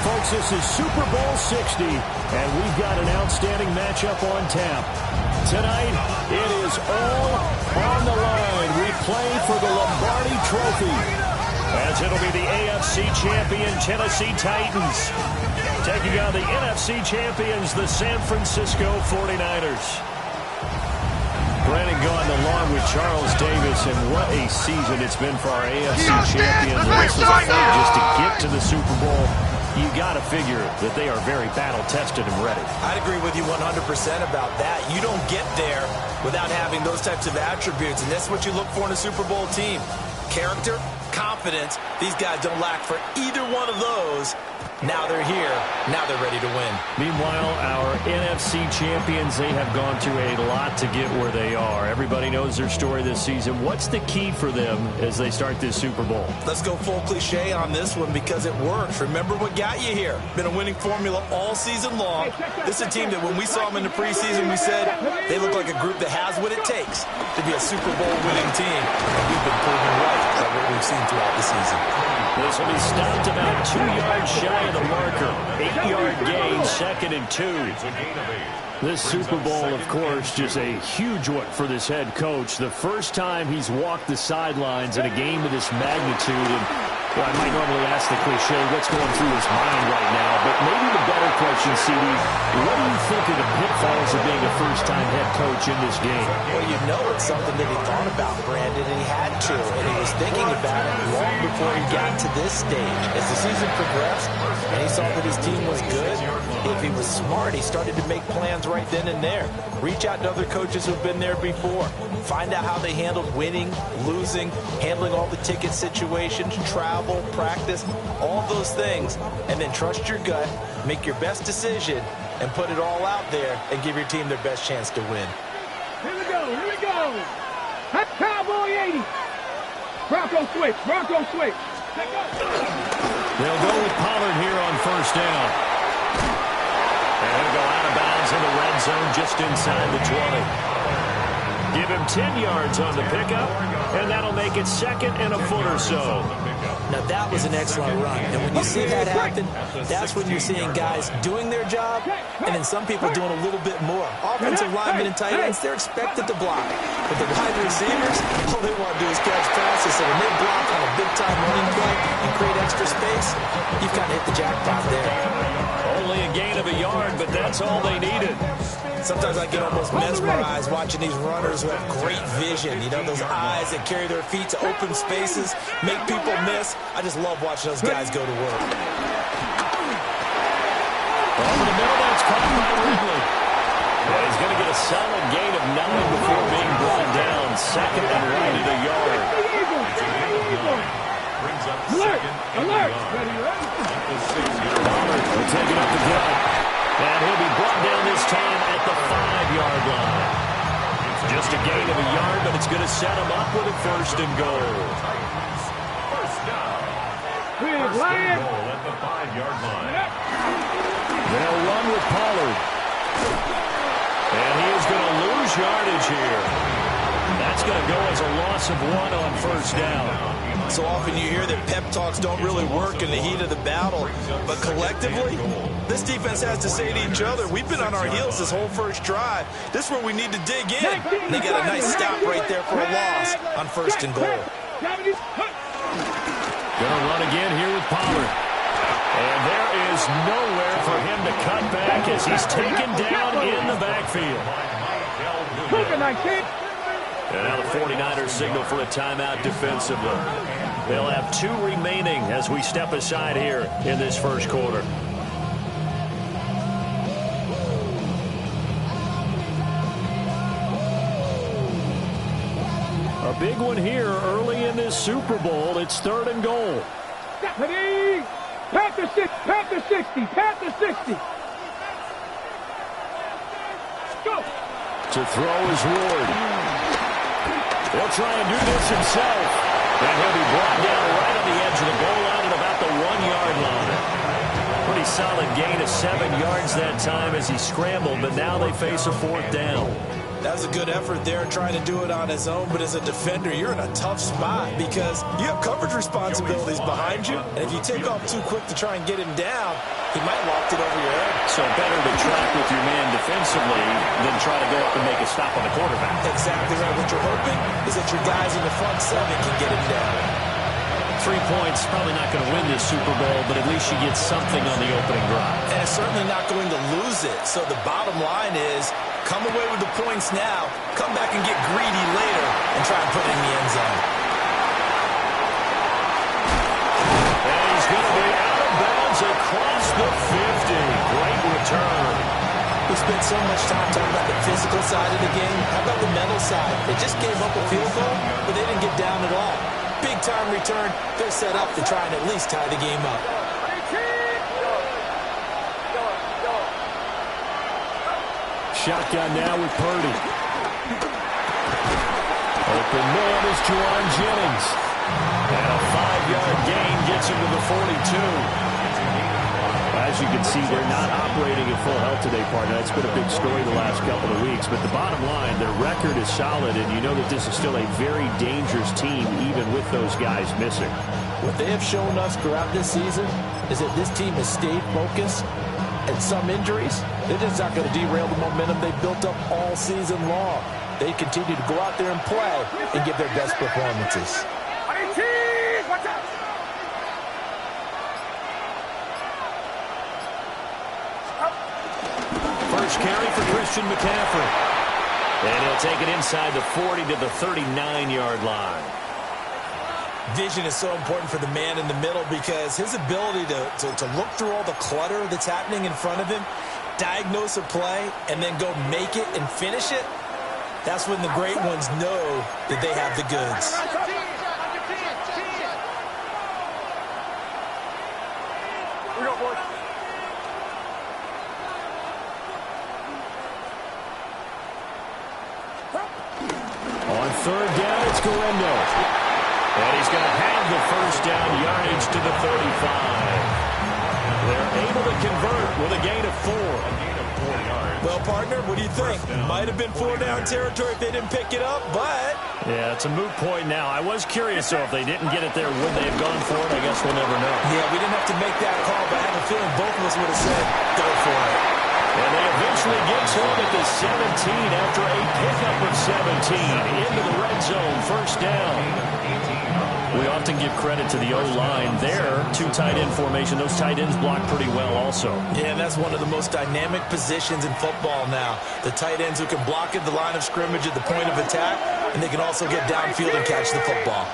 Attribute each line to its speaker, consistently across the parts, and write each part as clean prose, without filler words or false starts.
Speaker 1: folks, this is Super Bowl 60, and we've got an outstanding matchup on tap. Tonight, it is all on the line. We play for the Lombardi Trophy, as it'll be the AFC champion Tennessee Titans taking on the NFC champions, the San Francisco 49ers. Brandon Gaudin along with Charles Davis, and what a season it's been for our AFC champions. This is a fight just to get to the Super Bowl. You got to figure that they are very battle-tested and ready.
Speaker 2: I'd agree with you 100% about that. You don't get there without having those types of attributes, and that's what you look for in a Super Bowl team. Character, confidence. These guys don't lack for either one of those. Now they're here. Now they're ready to win.
Speaker 1: Meanwhile, our NFC champions, they have gone through a lot to get where they are. Everybody knows their story this season. What's the key for them as they start this Super Bowl?
Speaker 2: Let's go full cliche on this one because it works. Remember what got you here. Been a winning formula all season long. This is a team that when we saw them in the preseason, we said they look like a group that has what it takes to be a Super Bowl winning team. And we've been proven right by what we've seen throughout the season.
Speaker 1: This will be stopped about 2 yards shy of the marker. 8-yard gain, 2nd and 2. This Super Bowl, of course, just a huge one for this head coach. The first time he's walked the sidelines in a game of this magnitude. And well, I might normally ask the cliche, what's going through his mind right now? But maybe the better question, CD, what do you think of the pitfalls of being a first-time head coach in this game?
Speaker 2: Well, you know it's something that he thought about, Brandon, and he had to. And he was thinking about it long before he got to this stage. As the season progressed and he saw that his team was good, if he was smart, he started to make plans right then and there. Reach out to other coaches who've been there before. Find out how they handled winning, losing, handling all the ticket situations, travel, practice, all those things. And then trust your gut, make your best decision, and put it all out there and give your team their best chance to win.
Speaker 3: Here we go, here we go. Cowboy 80. Bronco switch, Bronco switch.
Speaker 1: They'll go with Pollard here on first down. And he'll go out of bounds in the red zone just inside the 20. Give him 10 yards on the pickup, and that'll make it 2nd and a foot or so.
Speaker 2: Now, that was an excellent run. And when you see that happen, that's when you're seeing guys doing their job and then some people doing a little bit more. Offensive linemen and tight ends, they're expected to block. But the wide receivers, all they want to do is catch passes. So when they block on a big-time running play and create extra space, you've kind of hit the jackpot there.
Speaker 1: Only a gain of a yard, but that's all they needed.
Speaker 2: Sometimes I get almost mesmerized watching these runners who have great vision. You know, those eyes that carry their feet to open spaces, make people miss. I just love watching those guys go to work.
Speaker 1: Over the middle, that's caught by Ridley. Well, he's going to get a solid gain of 9 before being brought down. 2nd and right at a yard.
Speaker 3: Alert! Alert!
Speaker 1: We're taking up the gut. And he'll be brought down this time at the 5-yard line. Just a gain of a yard, but it's going to set him up with a 1st and goal.
Speaker 3: Big Lion.
Speaker 4: At the 5-yard line.
Speaker 1: They'll run with Pollard. And he is going to lose yardage here. That's going to go as a loss of 1 on first down.
Speaker 2: So often you hear that pep talks don't really work in the heat of the battle. But collectively, this defense has to say to each other, we've been on our heels this whole first drive. This is where we need to dig in. And they got a nice stop right there for a loss on 1st and goal.
Speaker 1: Going to run again here with Pollard. And there is nowhere for him to cut back as he's taken down in the backfield. And now the 49ers signal for a timeout defensively. They'll have 2 remaining as we step aside here in this first quarter. A big one here early in this Super Bowl. It's 3rd and goal.
Speaker 3: Panther 60, Panther 60, Panther 60. Go.
Speaker 1: To throw is Ward. He'll try and do this himself. And he'll be brought down right on the edge of the goal line at about the 1-yard line. Pretty solid gain of 7 yards that time as he scrambled, but now they face a 4th down.
Speaker 2: That was a good effort there trying to do it on his own, but as a defender, you're in a tough spot because you have coverage responsibilities behind you, and if you take off too quick to try and get him down, he might lock it over your head.
Speaker 1: So better to track with your man defensively than try to go up and make a stop on the quarterback.
Speaker 2: Exactly right. What you're hoping is that your guys in the front seven can get him down.
Speaker 1: 3 points, probably not going to win this Super Bowl, but at least you get something on the opening drive.
Speaker 2: And it's certainly not going to lose it. So the bottom line is, come away with the points now, come back and get greedy later, and try and put it in the end zone.
Speaker 1: And he's going to be out of bounds across the 50. Great return.
Speaker 2: We spent so much time talking about the physical side of the game. How about the mental side? They just gave up a field goal, but they didn't get down at all. Big-time return. They're set up to try and at least tie the game up.
Speaker 1: Shotgun now with Purdy. Open man is Juwan Jennings. And a 5-yard gain gets him to the 42. As you can see, they're not operating at full health today, partner. That's been a big story the last couple of weeks. But the bottom line, their record is solid, and you know that this is still a very dangerous team, even with those guys missing.
Speaker 2: What they have shown us throughout this season is that this team has stayed focused, and some injuries, they're just not going to derail the momentum they built up all season long. They continue to go out there and play and give their best performances.
Speaker 3: Watch out!
Speaker 1: First carry for Christian McCaffrey. And he'll take it inside the 40 to the 39-yard line.
Speaker 2: Vision is so important for the man in the middle because his ability to look through all the clutter that's happening in front of him, diagnose a play, and then go make it and finish it, that's when the great ones know that they have the goods.
Speaker 1: On third down, it's Guerrero. And he's going to have the first down yardage to the 35. They're able to convert with a gain of 4.
Speaker 2: Well, partner, what do you think? Might have been 4-down territory if they didn't pick it up, but...
Speaker 1: Yeah, it's a moot point now. I was curious, though, if they didn't get it there, would they have gone for it? I guess we'll never know.
Speaker 2: Yeah, we didn't have to make that call, but I have a feeling both of us would have said, go for it.
Speaker 1: And they eventually get to him at the 17 after a pickup of 17 into the red zone. First down. We often give credit to the O-line there. 2 tight end formation. Those tight ends block pretty well also.
Speaker 2: Yeah, and that's one of the most dynamic positions in football now. The tight ends who can block at the line of scrimmage at the point of attack, and they can also get downfield and catch the football.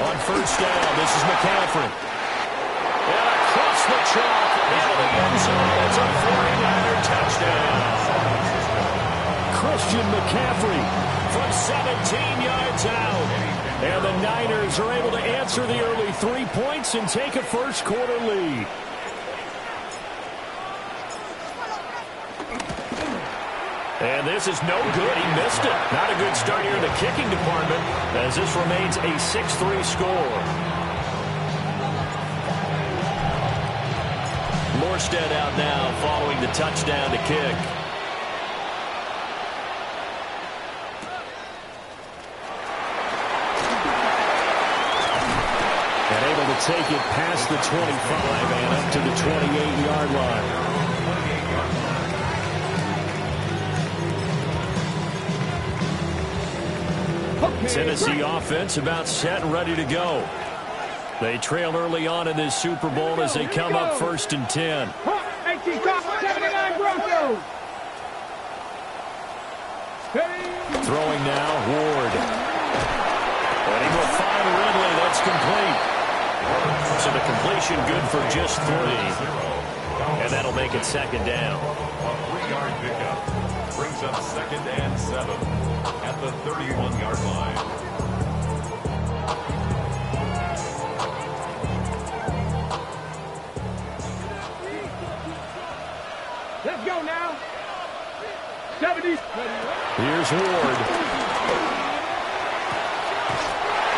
Speaker 1: On first down, this is McCaffrey. And across the chalk into the end zone. It's a 49er touchdown. Christian McCaffrey from 17 yards out. And the Niners are able to answer the early 3 points and take a first quarter lead. And this is no good. He missed it. Not a good start here in the kicking department as this remains a 6-3 score. Morstead out now following the touchdown to kick. And able to take it past the 25 and up to the 28-yard line. Tennessee offense about set and ready to go. They trail early on in this Super Bowl as they come up 1st and 10.
Speaker 3: 18 top 79 Broncos.
Speaker 1: Throwing now, Ward. And he will find Ridley. That's complete. So the completion good for just 3. And that'll make it 2nd down.
Speaker 4: A 3-yard pickup brings up 2nd and 7 at the 31-yard line.
Speaker 3: Let's go now. 70s.
Speaker 1: Here's Ward.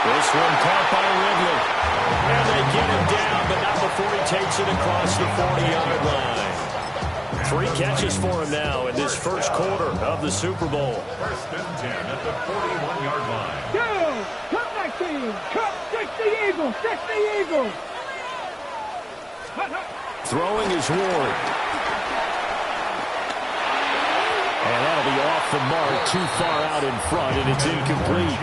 Speaker 1: This one caught by Ridley. And they get him down, but not before he takes it across the 40-yard line. 3 catches for him now in this first quarter of the Super Bowl.
Speaker 4: First and 10 at the 41-yard line.
Speaker 3: Go! Come back team! Come! 60 Eagles! 60 Eagles!
Speaker 1: Throwing is Ward. And that'll be off the mark, too far out in front, and it's incomplete.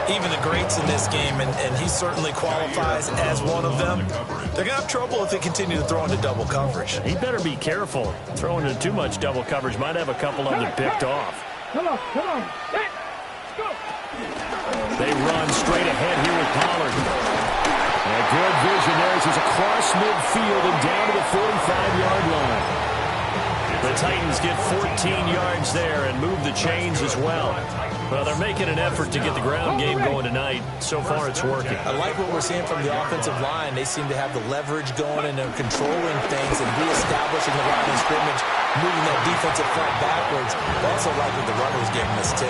Speaker 2: Even the greats in this game, and he certainly qualifies as one of them, they're going to have trouble if they continue to throw into double coverage.
Speaker 1: He better be careful. Throwing into too much double coverage might have a couple of them picked off.
Speaker 3: Come on, come on. Let's go.
Speaker 1: They run straight ahead here with Pollard. And good vision there as he's across midfield and down to the 45-yard line. The Titans get 14 yards there and move the chains as well. Well, they're making an effort to get the ground game going tonight. So far, it's working.
Speaker 2: I like what we're seeing from the offensive line. They seem to have the leverage going, and they're controlling things and reestablishing the line of scrimmage, moving that defensive front backwards. I also like what the runner's giving us, too.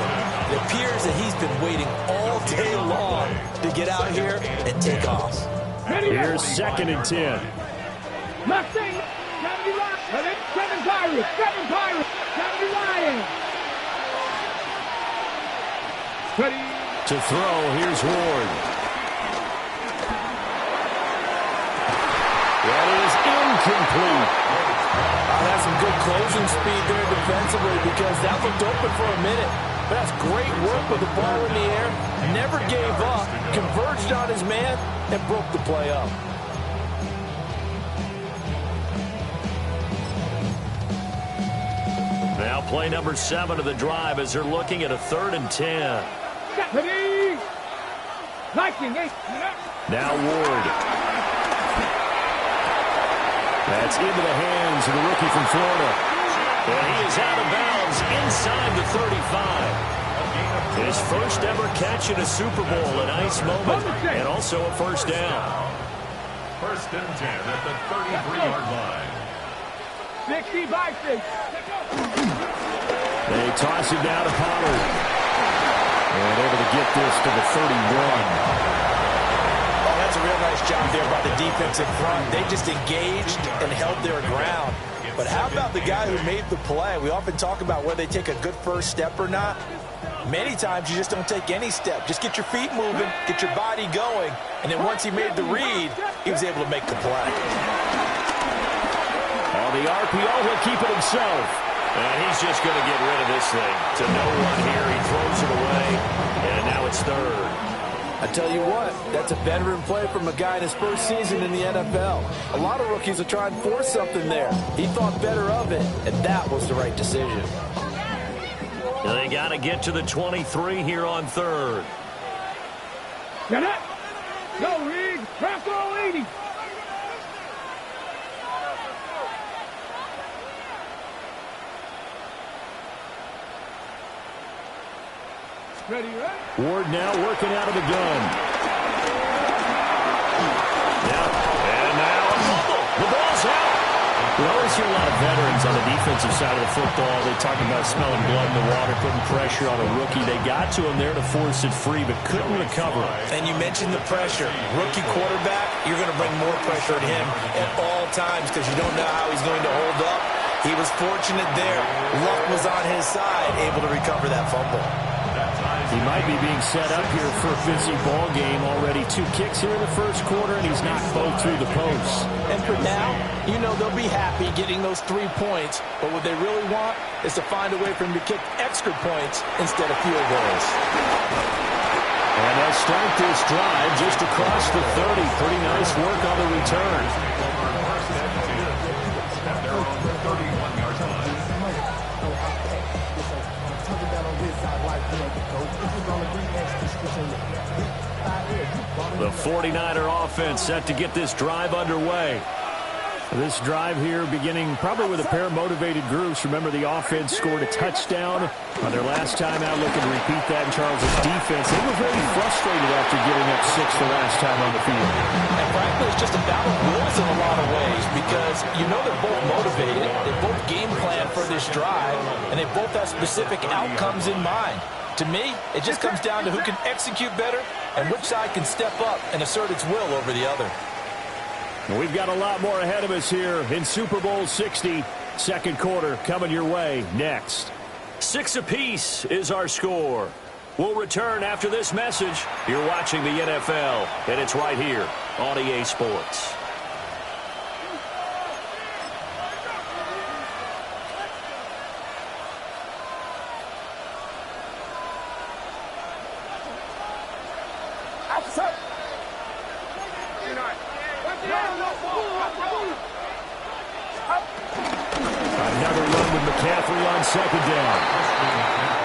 Speaker 2: It appears that he's been waiting all day long to get out here and take off.
Speaker 1: Here's 2nd and 10.
Speaker 3: Mustang, 70 Lions. 7 Pirates, 7 Pirates, 70 Lions. Ready.
Speaker 1: To throw, here's Ward. That is incomplete.
Speaker 2: That's some good closing speed there defensively because that looked open for a minute. But that's great work with the ball in the air. Never gave up, converged on his man, and broke the play up.
Speaker 1: Now play number 7 of the drive as they're looking at a 3rd and 10.
Speaker 3: Ready. Liking,
Speaker 1: Now Ward. That's into the hands of the rookie from Florida. And he is out of bounds inside the 35. His first ever catch in a Super Bowl, a nice moment, and also a first down.
Speaker 4: First and 10 at the 33-yard line.
Speaker 3: 60 by 6.
Speaker 1: They toss it down to Pollard. And able to get this to the 31.
Speaker 2: Oh, that's a real nice job there by the defensive front. They just engaged and held their ground. But how about the guy who made the play? We often talk about whether they take a good first step or not. Many times you just don't take any step. Just get your feet moving, get your body going, and then once he made the read, he was able to make the play.
Speaker 1: On the RPO, he'll keep it himself. And he's just going to get rid of this thing. To no one here, he throws it away, and now it's 3rd.
Speaker 2: I tell you what, that's a veteran play from a guy in his first season in the NFL. A lot of rookies are trying to force something there. He thought better of it, and that was the right decision.
Speaker 1: They got to get to the 23 here on 3rd.
Speaker 3: Get it. Go, Reed. Bronco 80. Ready, right?
Speaker 1: Ward now working out of the gun. Now the ball's out. We always hear a lot of veterans on the defensive side of the football. They talk about smelling blood in the water, putting pressure on a rookie. They got to him there to force it free, but couldn't recover.
Speaker 2: And you mentioned the pressure. Rookie quarterback, you're going to bring more pressure at him at all times because you don't know how he's going to hold up. He was fortunate there. Luck was on his side, able to recover that fumble.
Speaker 1: He might be being set up here for a busy ball game. Already 2 kicks here in the first quarter, and he's knocked both through the posts.
Speaker 2: And for now, you know they'll be happy getting those 3 points, but what they really want is to find a way for him to kick extra points instead of field goals.
Speaker 1: And they'll start this drive just across the 30. Pretty nice work on the return.
Speaker 4: They're on the 31-yard line.
Speaker 1: The 49er offense set to get this drive underway. This drive here beginning probably with a pair of motivated groups. Remember, the offense scored a touchdown on their last time out. Looking to repeat that in Charles' defense. They were very frustrated after giving up 6 the last time on the field.
Speaker 2: And frankly, it's just a battle of wills in a lot of ways because you know they're both motivated. They both game plan for this drive, and they both have specific outcomes in mind. To me, it just comes down to who can execute better and which side can step up and assert its will over the other.
Speaker 1: We've got a lot more ahead of us here in Super Bowl 60. Second quarter coming your way next. 6 apiece is our score. We'll return after this message. You're watching the NFL, and it's right here on EA Sports. Another run with McCaffrey on second down.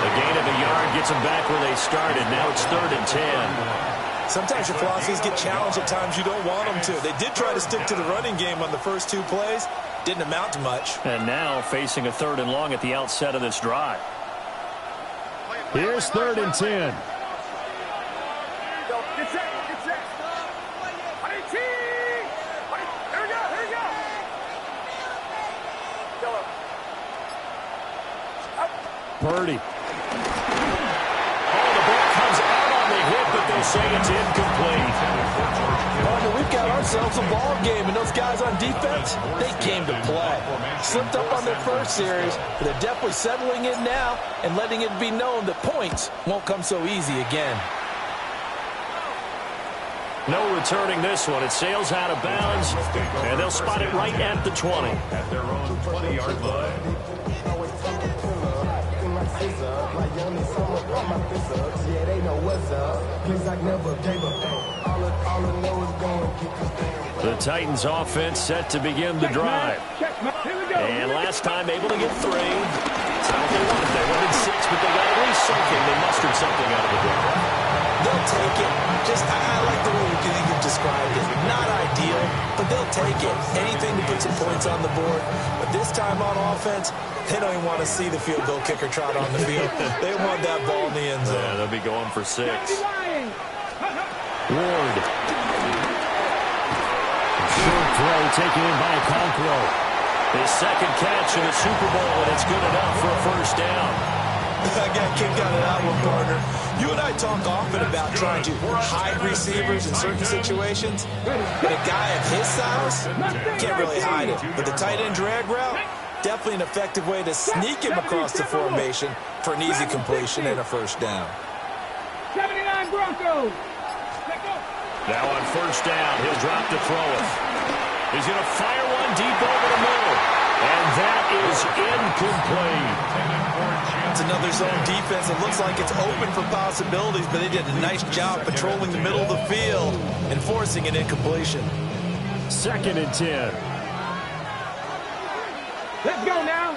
Speaker 1: The gain of a yard gets them back where they started. Now it's 3rd and 10.
Speaker 2: Sometimes your philosophies get challenged at times you don't want them to. They did try to stick to the running game on the first 2 plays. Didn't amount to much.
Speaker 1: And now facing a 3rd and long at the outset of this drive. Here's 3rd and 10. Purdy. Oh, the ball comes out on the hit, but they'll say it's incomplete.
Speaker 2: Partner, we've got ourselves a ball game, and those guys on defense, they came to play. Slipped up on their first series, but they're definitely settling in now and letting it be known that points won't come so easy again.
Speaker 1: No returning this one. It sails out of bounds, and they'll spot it right at the 20.
Speaker 4: At their own 20-yard line.
Speaker 1: The Titans offense set to begin the drive. And last time able to get 3. It's not what they wanted. They wanted 6, but they got at least something. They mustered something out of the drive.
Speaker 2: They'll take it. I like the way you've described it. Not ideal, but they'll take it. Anything to put some points on the board. But this time on offense, they don't even want to see the field goal kicker trot on the field. They want that ball in the end zone.
Speaker 1: Yeah, they'll be going for 6. Ward. Short throw taken in by Conquero. His second catch in the Super Bowl, and it's good enough for a first down.
Speaker 2: I got kicked out of that one, partner. You and I talk often about trying to hide receivers in certain situations, but a guy of his size can't really hide it. But the tight end drag route, definitely an effective way to sneak him across the formation for an easy completion and a first down.
Speaker 3: 79 Broncos.
Speaker 1: Now on first down, he'll drop to throw it. He's going to fire one deep over the middle, and that is incomplete.
Speaker 2: It's another zone defense. It looks like it's open for possibilities, but they did a nice job patrolling the middle of the field and forcing an incompletion.
Speaker 1: 2nd and 10.
Speaker 3: Let's go now.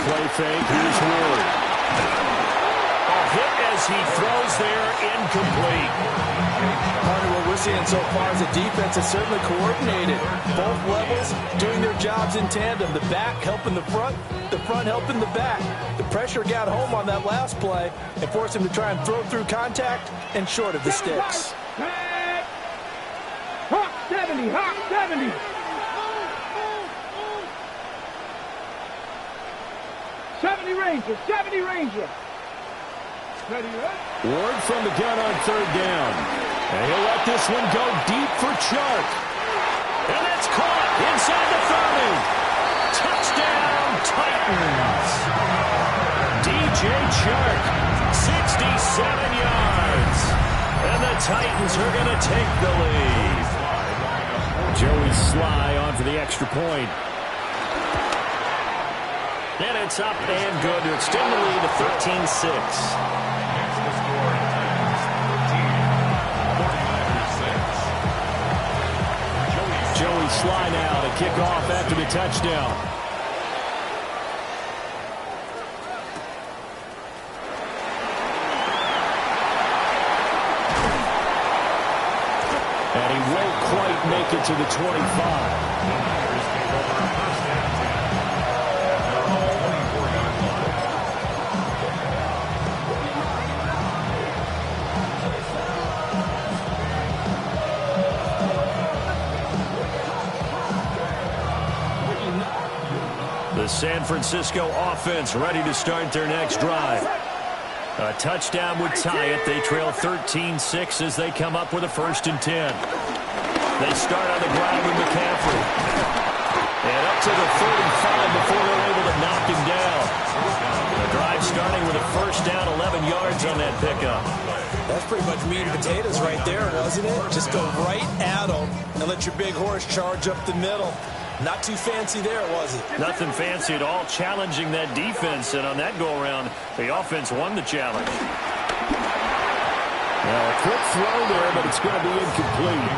Speaker 1: Play fake. Here's Ward. A hit as he throws there, incomplete.
Speaker 2: Part of what we're seeing so far is the defense is certainly coordinated. Both levels doing their jobs in tandem. The back helping the front helping the back. The pressure got home on that last play and forced him to try and throw through contact and short of the sticks.
Speaker 3: Hawk 70, Hawk 70. Ranger, 70 Ranger.
Speaker 1: Ward from the gun on 3rd down. And he'll let this one go deep for Chark. And that's caught inside the 30. Touchdown, Titans. DJ Chark, 67 yards. And the Titans are going to take the lead. Joey Sly on for the extra point. And it's up and good to extend the lead to 13-6. Joey Sly now to kick off after the touchdown. And he won't quite make it to the 25. The San Francisco offense ready to start their next drive. A touchdown would tie it. They trail 13-6 as they come up with a 1st and 10. They start on the ground with McCaffrey. And up to the 35 before they're able to knock him down. The drive starting with a first down, 11 yards on that pickup.
Speaker 2: That's pretty much meat and potatoes right there, wasn't it? Just go right at them and let your big horse charge up the middle. Not too fancy there, was it?
Speaker 1: Nothing fancy at all, challenging that defense. And on that go-around, the offense won the challenge. Now, a quick throw there, but it's going to be incomplete.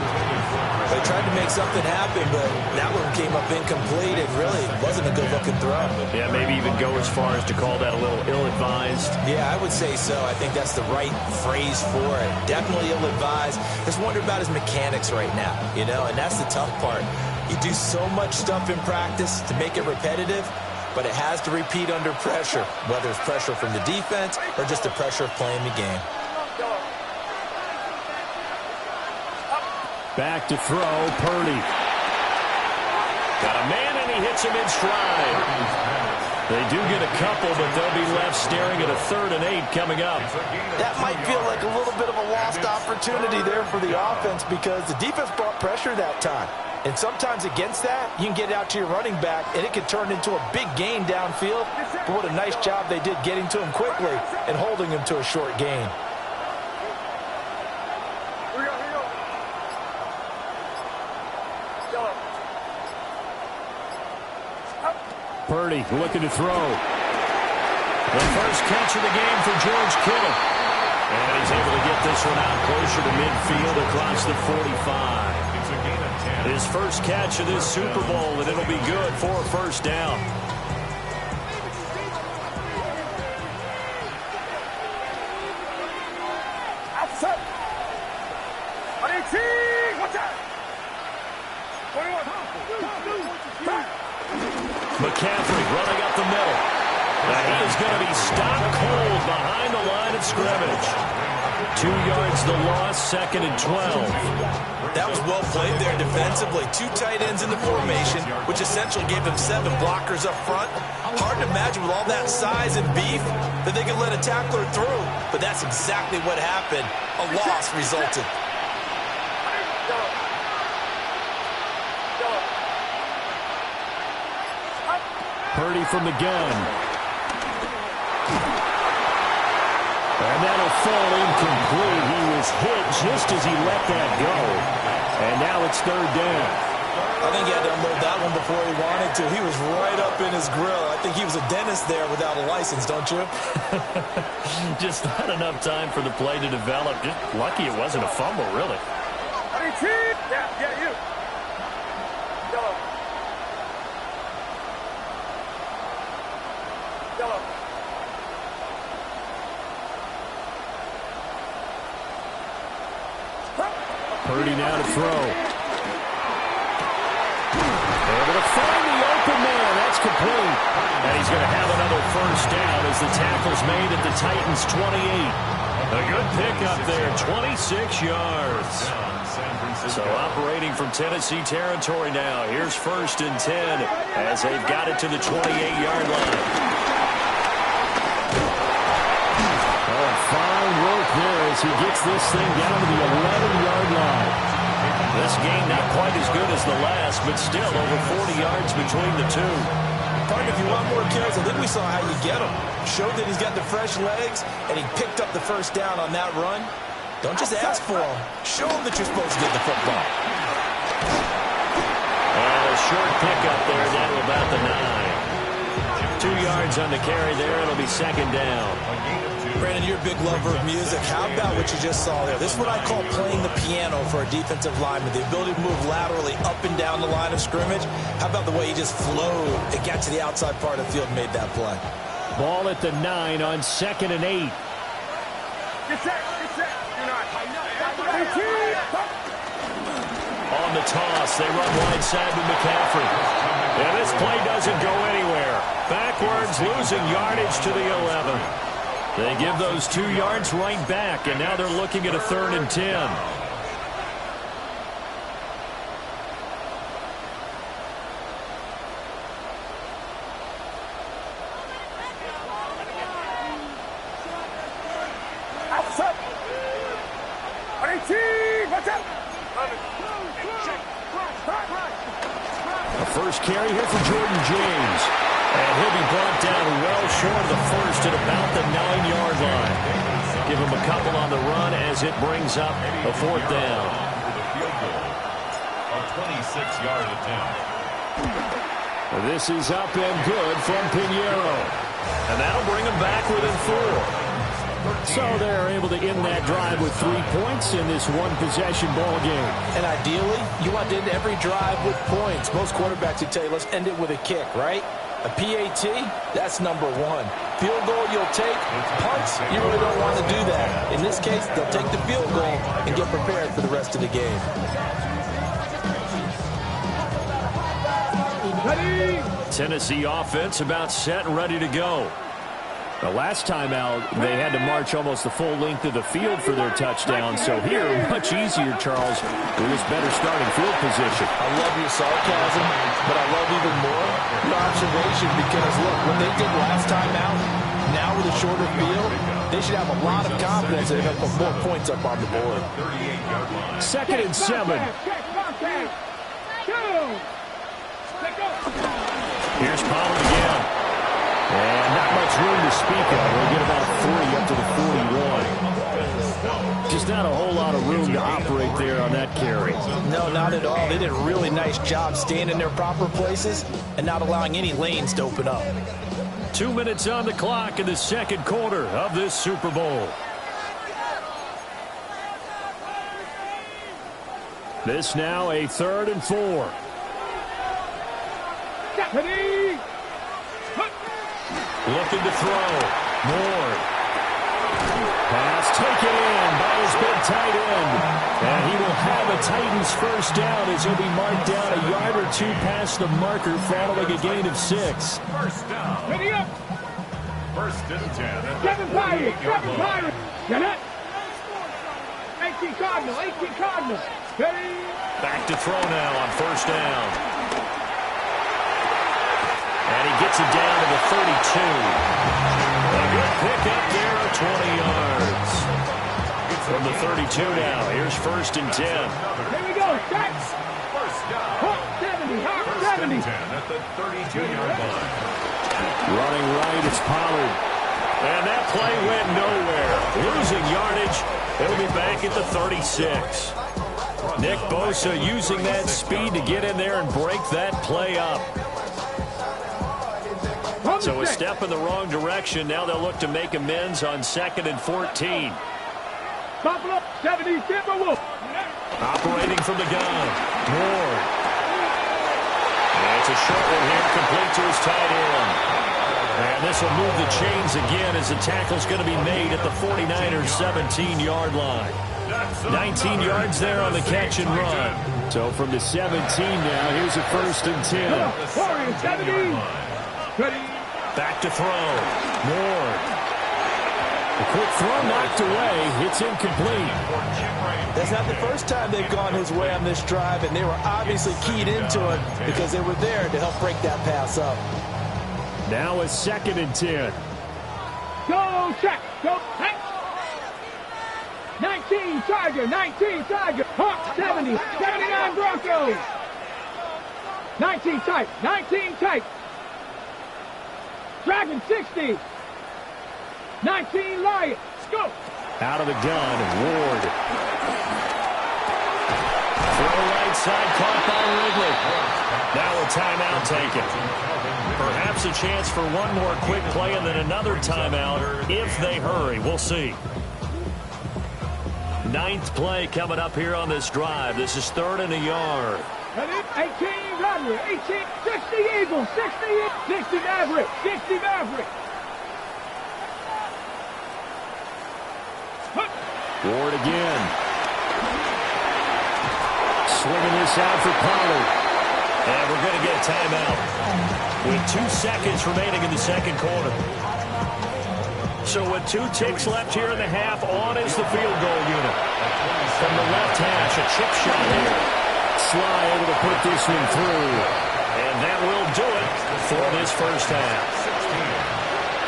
Speaker 2: They tried to make something happen, but that one came up incomplete. It really wasn't a good-looking throw.
Speaker 1: Yeah, maybe even go as far as to call that a little ill-advised.
Speaker 2: Yeah, I would say so. I think that's the right phrase for it. Definitely ill-advised. Just wonder about his mechanics right now, you know, and that's the tough part. You do so much stuff in practice to make it repetitive, but it has to repeat under pressure, whether it's pressure from the defense or just the pressure of playing the game.
Speaker 1: Back to throw, Purdy. Got a man, and he hits him in stride. They do get a couple, but they'll be left staring at a 3rd and 8 coming up.
Speaker 2: That might feel like a little bit of a lost opportunity there for the offense because the defense brought pressure that time. And sometimes against that, you can get out to your running back, and it can turn into a big gain downfield. But what a nice job they did getting to him quickly and holding him to a short gain.
Speaker 1: Purdy looking to throw. The first catch of the game for George Kittle. And he's able to get this one out closer to midfield across the 45. His first catch of this Super Bowl, and it'll be good for a first down.
Speaker 3: Outside. Watch out. 21.
Speaker 1: McCaffrey running up the middle. Now he is going to be stopped cold behind the line of scrimmage. 2 yards the loss, 2nd and 12.
Speaker 2: That was well played there defensively. 2 tight ends in the formation, which essentially gave them 7 blockers up front. Hard to imagine with all that size and beef that they could let a tackler through. But that's exactly what happened. A loss resulted.
Speaker 1: Purdy from the gun. And that'll fall incomplete. He was hit just as he let that go. And now it's 3rd down.
Speaker 2: I think he had to unload that one before he wanted to. He was right up in his grill. I think he was a dentist there without a license, don't you?
Speaker 1: Just not enough time for the play to develop. Just lucky it wasn't a fumble, really.
Speaker 3: Yeah, you.
Speaker 1: Purdy now to throw. Able to find the open man. That's complete. And he's going to have another first down as the tackle's made at the Titans' 28. A good pickup there, 26 yards. So operating from Tennessee territory now. Here's 1st and 10 as they've got it to the 28-yard line. Oh, fine work there as he gets this thing down to the 11-yard line. This game not quite as good as the last, but still over 40 yards between the two.
Speaker 2: Partner, if you want more kills, I think we saw how you get him. Showed that he's got the fresh legs, and he picked up the first down on that run. Don't just ask for him. Show him that you're supposed to get the football.
Speaker 1: And a short pickup there down to about the 9. 2 yards on the carry there. It'll be 2nd down.
Speaker 2: Brandon, you're a big lover of music. How about what you just saw there? This is what I call playing the piano for a defensive lineman. The ability to move laterally up and down the line of scrimmage. How about the way he just flowed and got to the outside part of the field and made that play?
Speaker 1: Ball at the 9 on 2nd and 8.
Speaker 3: Get set. You're not.
Speaker 1: On the toss, they run wide side with McCaffrey. And this play doesn't go anywhere. Backwards, losing yardage to the 11. They give those 2 yards right back, and now they're looking at a 3rd and 10.
Speaker 3: Outside. 18. Watch out.
Speaker 1: first carry here for Jordan James. And he'll be brought down well short of the first at about the 9-yard line. Give him a couple on the run as it brings up a fourth down.
Speaker 4: For the field goal, a 26-yard attempt.
Speaker 1: This is up and good from Pinheiro. And that'll bring him back within 4. So they're able to end that drive with 3 points in this one-possession ball game.
Speaker 2: And ideally, you want to end every drive with points. Most quarterbacks would tell you, let's end it with a kick, right? A PAT, that's number 1. Field goal you'll take. Punts, you really don't want to do that. In this case, they'll take the field goal and get prepared for the rest of the game.
Speaker 1: Tennessee offense about set and ready to go. The last time out, they had to march almost the full length of the field for their touchdown. So here, much easier, Charles, with this better starting field position.
Speaker 2: I love your sarcasm, but I love even more your observation because, look, what they did last time out, now with a shorter field, they should have a lot of confidence that they're going to put more points up on the board.
Speaker 1: 2nd and 7. Here's Pollard again. And not much room to speak of. We'll get about 3 up to the 41. Just not a whole lot of room to operate there on that carry.
Speaker 2: No, not at all. They did a really nice job staying in their proper places and not allowing any lanes to open up.
Speaker 1: 2 minutes on the clock in the second quarter of this Super Bowl. This now a 3rd and 4. Looking to throw. Moore. Pass taken in by his big tight end. And he will have a Titans first down as he'll be marked down a yard or 2 past the marker following a gain of 6.
Speaker 4: First down.
Speaker 3: Ready up.
Speaker 4: 1st and 10.
Speaker 3: 7 Pirates. 7 Pirates. Get it. 18 Cardinal. 18 Cardinal. Ready.
Speaker 1: Back to throw now on first down. And he gets it down to the 32. A good pickup there of 20 yards. From the 32 now, here's 1st and 10.
Speaker 3: Here we go. Set.
Speaker 4: First down.
Speaker 3: Hawk 70. Hawk 70.
Speaker 4: 10 at the 32-yard line.
Speaker 1: Running right, it's Pollard. And that play went nowhere. Losing yardage. It'll be back at the 36. Nick Bosa using that speed to get in there and break that play up. So a step in the wrong direction. Now they'll look to make amends on 2nd and 14.
Speaker 3: Buffalo 70. Timberwolves.
Speaker 1: Operating from the gun. Ward. And it's a short one here, complete to his tight end. And this will move the chains again as the tackle's going to be made at the 49ers' 17-yard line. 19 yards there on the catch and run. So from the 17 now, here's a 1st and 10.
Speaker 3: Warriors 70. Ready.
Speaker 1: Back to throw. Ward. A quick throw knocked away. It's incomplete.
Speaker 2: That's not the first time they've gone his way on this drive, and they were obviously keyed into it because they were there to help break that pass up.
Speaker 1: Now a 2nd and 10.
Speaker 3: Go check. Go. Hey. 19 Tiger. 19 Tiger. Hawk 70. 79 Broncos. 19 tight. 19 tight. Dragon 60. 19 Lions. Go.
Speaker 1: Out of the gun, Ward. Throw right side, caught by Ridley. Now a timeout taken. Perhaps a chance for one more quick play and then another timeout if they hurry. We'll see. 9th play coming up here on this drive. This is 3rd and a yard.
Speaker 3: 18 Rodney. 18. 60 Eagles. 60 Maverick. 60 Maverick.
Speaker 1: Ward again. Swinging this out for Pollard. And we're going to get a timeout with 2 seconds remaining in the second quarter. So with 2 ticks left here in the half, on is the field goal unit. From the left hash, a chip shot here. Sly able to put this one through. And that will do it for this first half.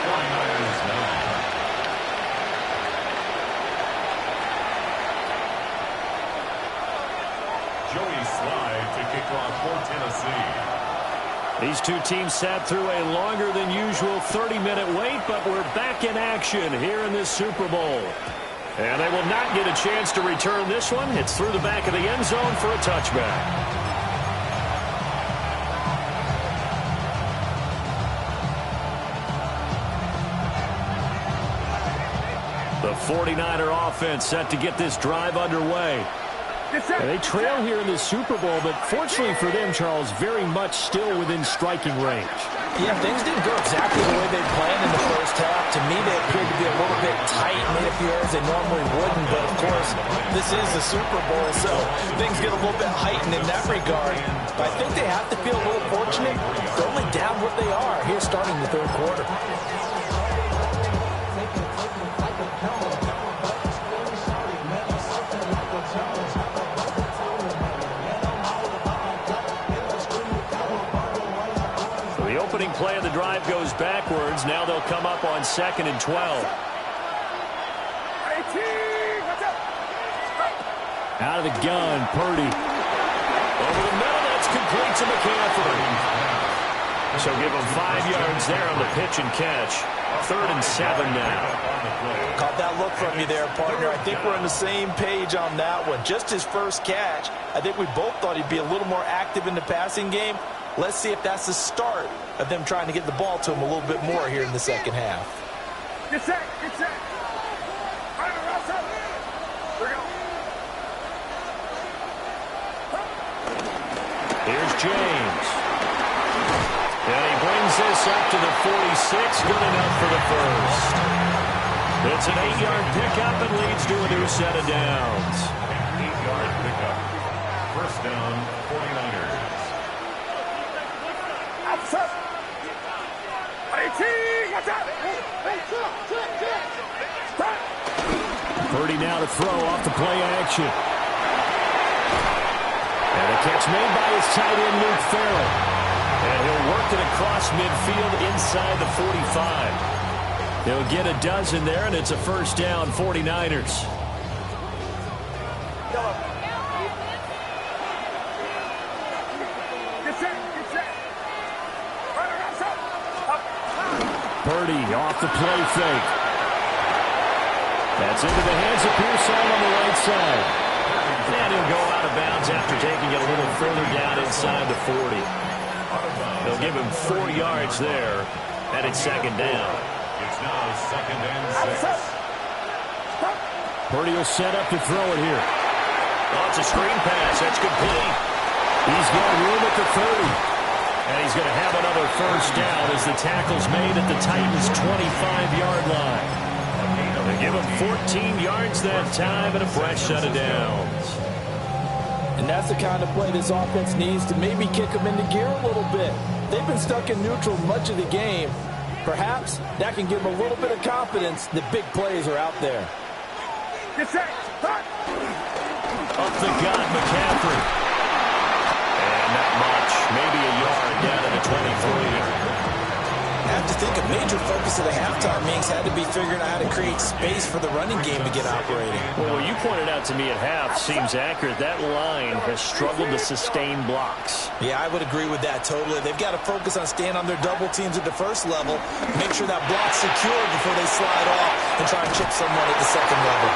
Speaker 4: 49ers 9. Joey Sly to kick off for Tennessee.
Speaker 1: These two teams sat through a longer than usual 30-minute wait, but we're back in action here in this Super Bowl. And they will not get a chance to return this one. It's through the back of the end zone for a touchback. The 49er offense set to get this drive underway. And they trail here in the Super Bowl, but fortunately for them, Charles, very much still within striking range.
Speaker 2: Yeah, things didn't go exactly the way they planned in the first half. To me, they appeared to be a little bit tight, made a few errors they normally wouldn't. But, of course, this is the Super Bowl, so things get a little bit heightened in that regard. But I think they have to feel a little fortunate. They're only down what they are here starting the third quarter.
Speaker 1: Opening play of the drive goes backwards. Now they'll come up on 2nd and 12. Out of the gun, Purdy. Over the middle, that's complete to McCaffrey. So give him 5 yards there on the pitch and catch. 3rd and 7 now.
Speaker 2: Caught that look from you there, partner. I think we're on the same page on that one. Just his first catch. I think we both thought he'd be a little more active in the passing game. Let's see if that's the start of them trying to get the ball to him a little bit more here in the second half.
Speaker 3: Get set, get set.
Speaker 1: Here's James. And he brings this up to the 46. Good enough for the first. It's an 8-yard pickup and leads to a new set of downs.
Speaker 4: 8-yard pickup. First down, 49ers.
Speaker 1: Purdy now to throw off the play action. And a catch made by his tight end, Luke Farrell. And he'll work it across midfield inside the 45. He'll get a dozen there, and it's a first down, 49ers. Purdy off the play fake. That's into the hands of Pearson on the right side. And he'll go out of bounds after taking it a little further down inside the 40. They'll give him 4 yards there, and it's 2nd down.
Speaker 4: It's now 2nd and 6.
Speaker 1: Purdy will set up to throw it here. Oh, it's a screen pass. That's complete. He's got room at the 30. And he's going to have another first down as the tackle's made at the Titans' 25-yard line. They give him 14 yards that time and a fresh set of downs.
Speaker 2: And that's the kind of play this offense needs to maybe kick them into gear a little bit. They've been stuck in neutral much of the game. Perhaps that can give them a little bit of confidence that big plays are out there.
Speaker 1: Up the gut, McCaffrey. Not much, maybe a yard down to the 23.
Speaker 2: I have to think a major focus of the halftime meetings had to be figuring out how to create space for the running game to get operating.
Speaker 1: Well, what you pointed out to me at half seems accurate. That line has struggled to sustain blocks.
Speaker 2: Yeah, I would agree with that totally. They've got to focus on staying on their double teams at the first level, make sure that block's secured before they slide off and try and chip someone at the second level.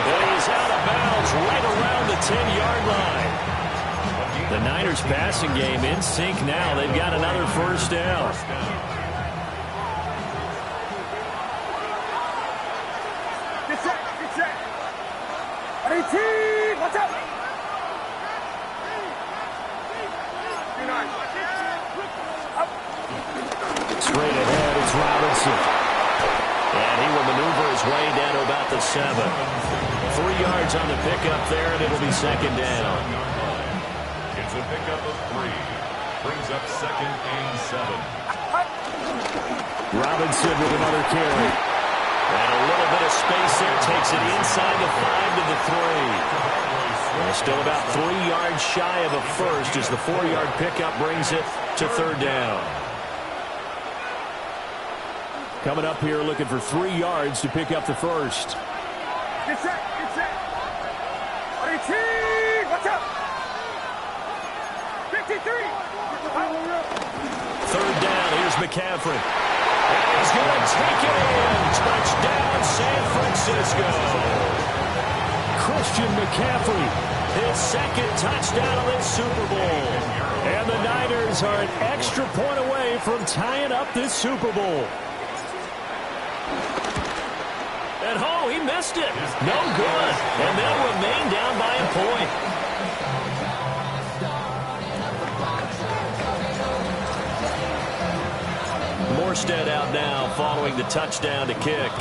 Speaker 1: Well, he's out of bounds right around the 10-yard line. The Niners passing game in sync now. They've got another first down.
Speaker 3: Get set, get set. 18, watch out.
Speaker 1: Straight ahead, it's Robinson. And he will maneuver his way down to about the 7. 3 yards on the pickup there, and it'll be 2nd down.
Speaker 4: It's a pickup of 3. Brings up 2nd and 7.
Speaker 1: Robinson with another carry. And a little bit of space there. Takes it inside the 5 to the 3. And still about 3 yards shy of a first as the 4-yard pickup brings it to 3rd down. Coming up here looking for 3 yards to pick up the first.
Speaker 3: Get set, get set. 18, watch out. 53.
Speaker 1: McCaffrey. And he's going to take it in. Touchdown, San Francisco. Christian McCaffrey, his second touchdown of this Super Bowl. And the Niners are an extra point away from tying up this Super Bowl. And oh, he missed it. No good. And they'll remain down by a point. Morstead out now following the touchdown to kick.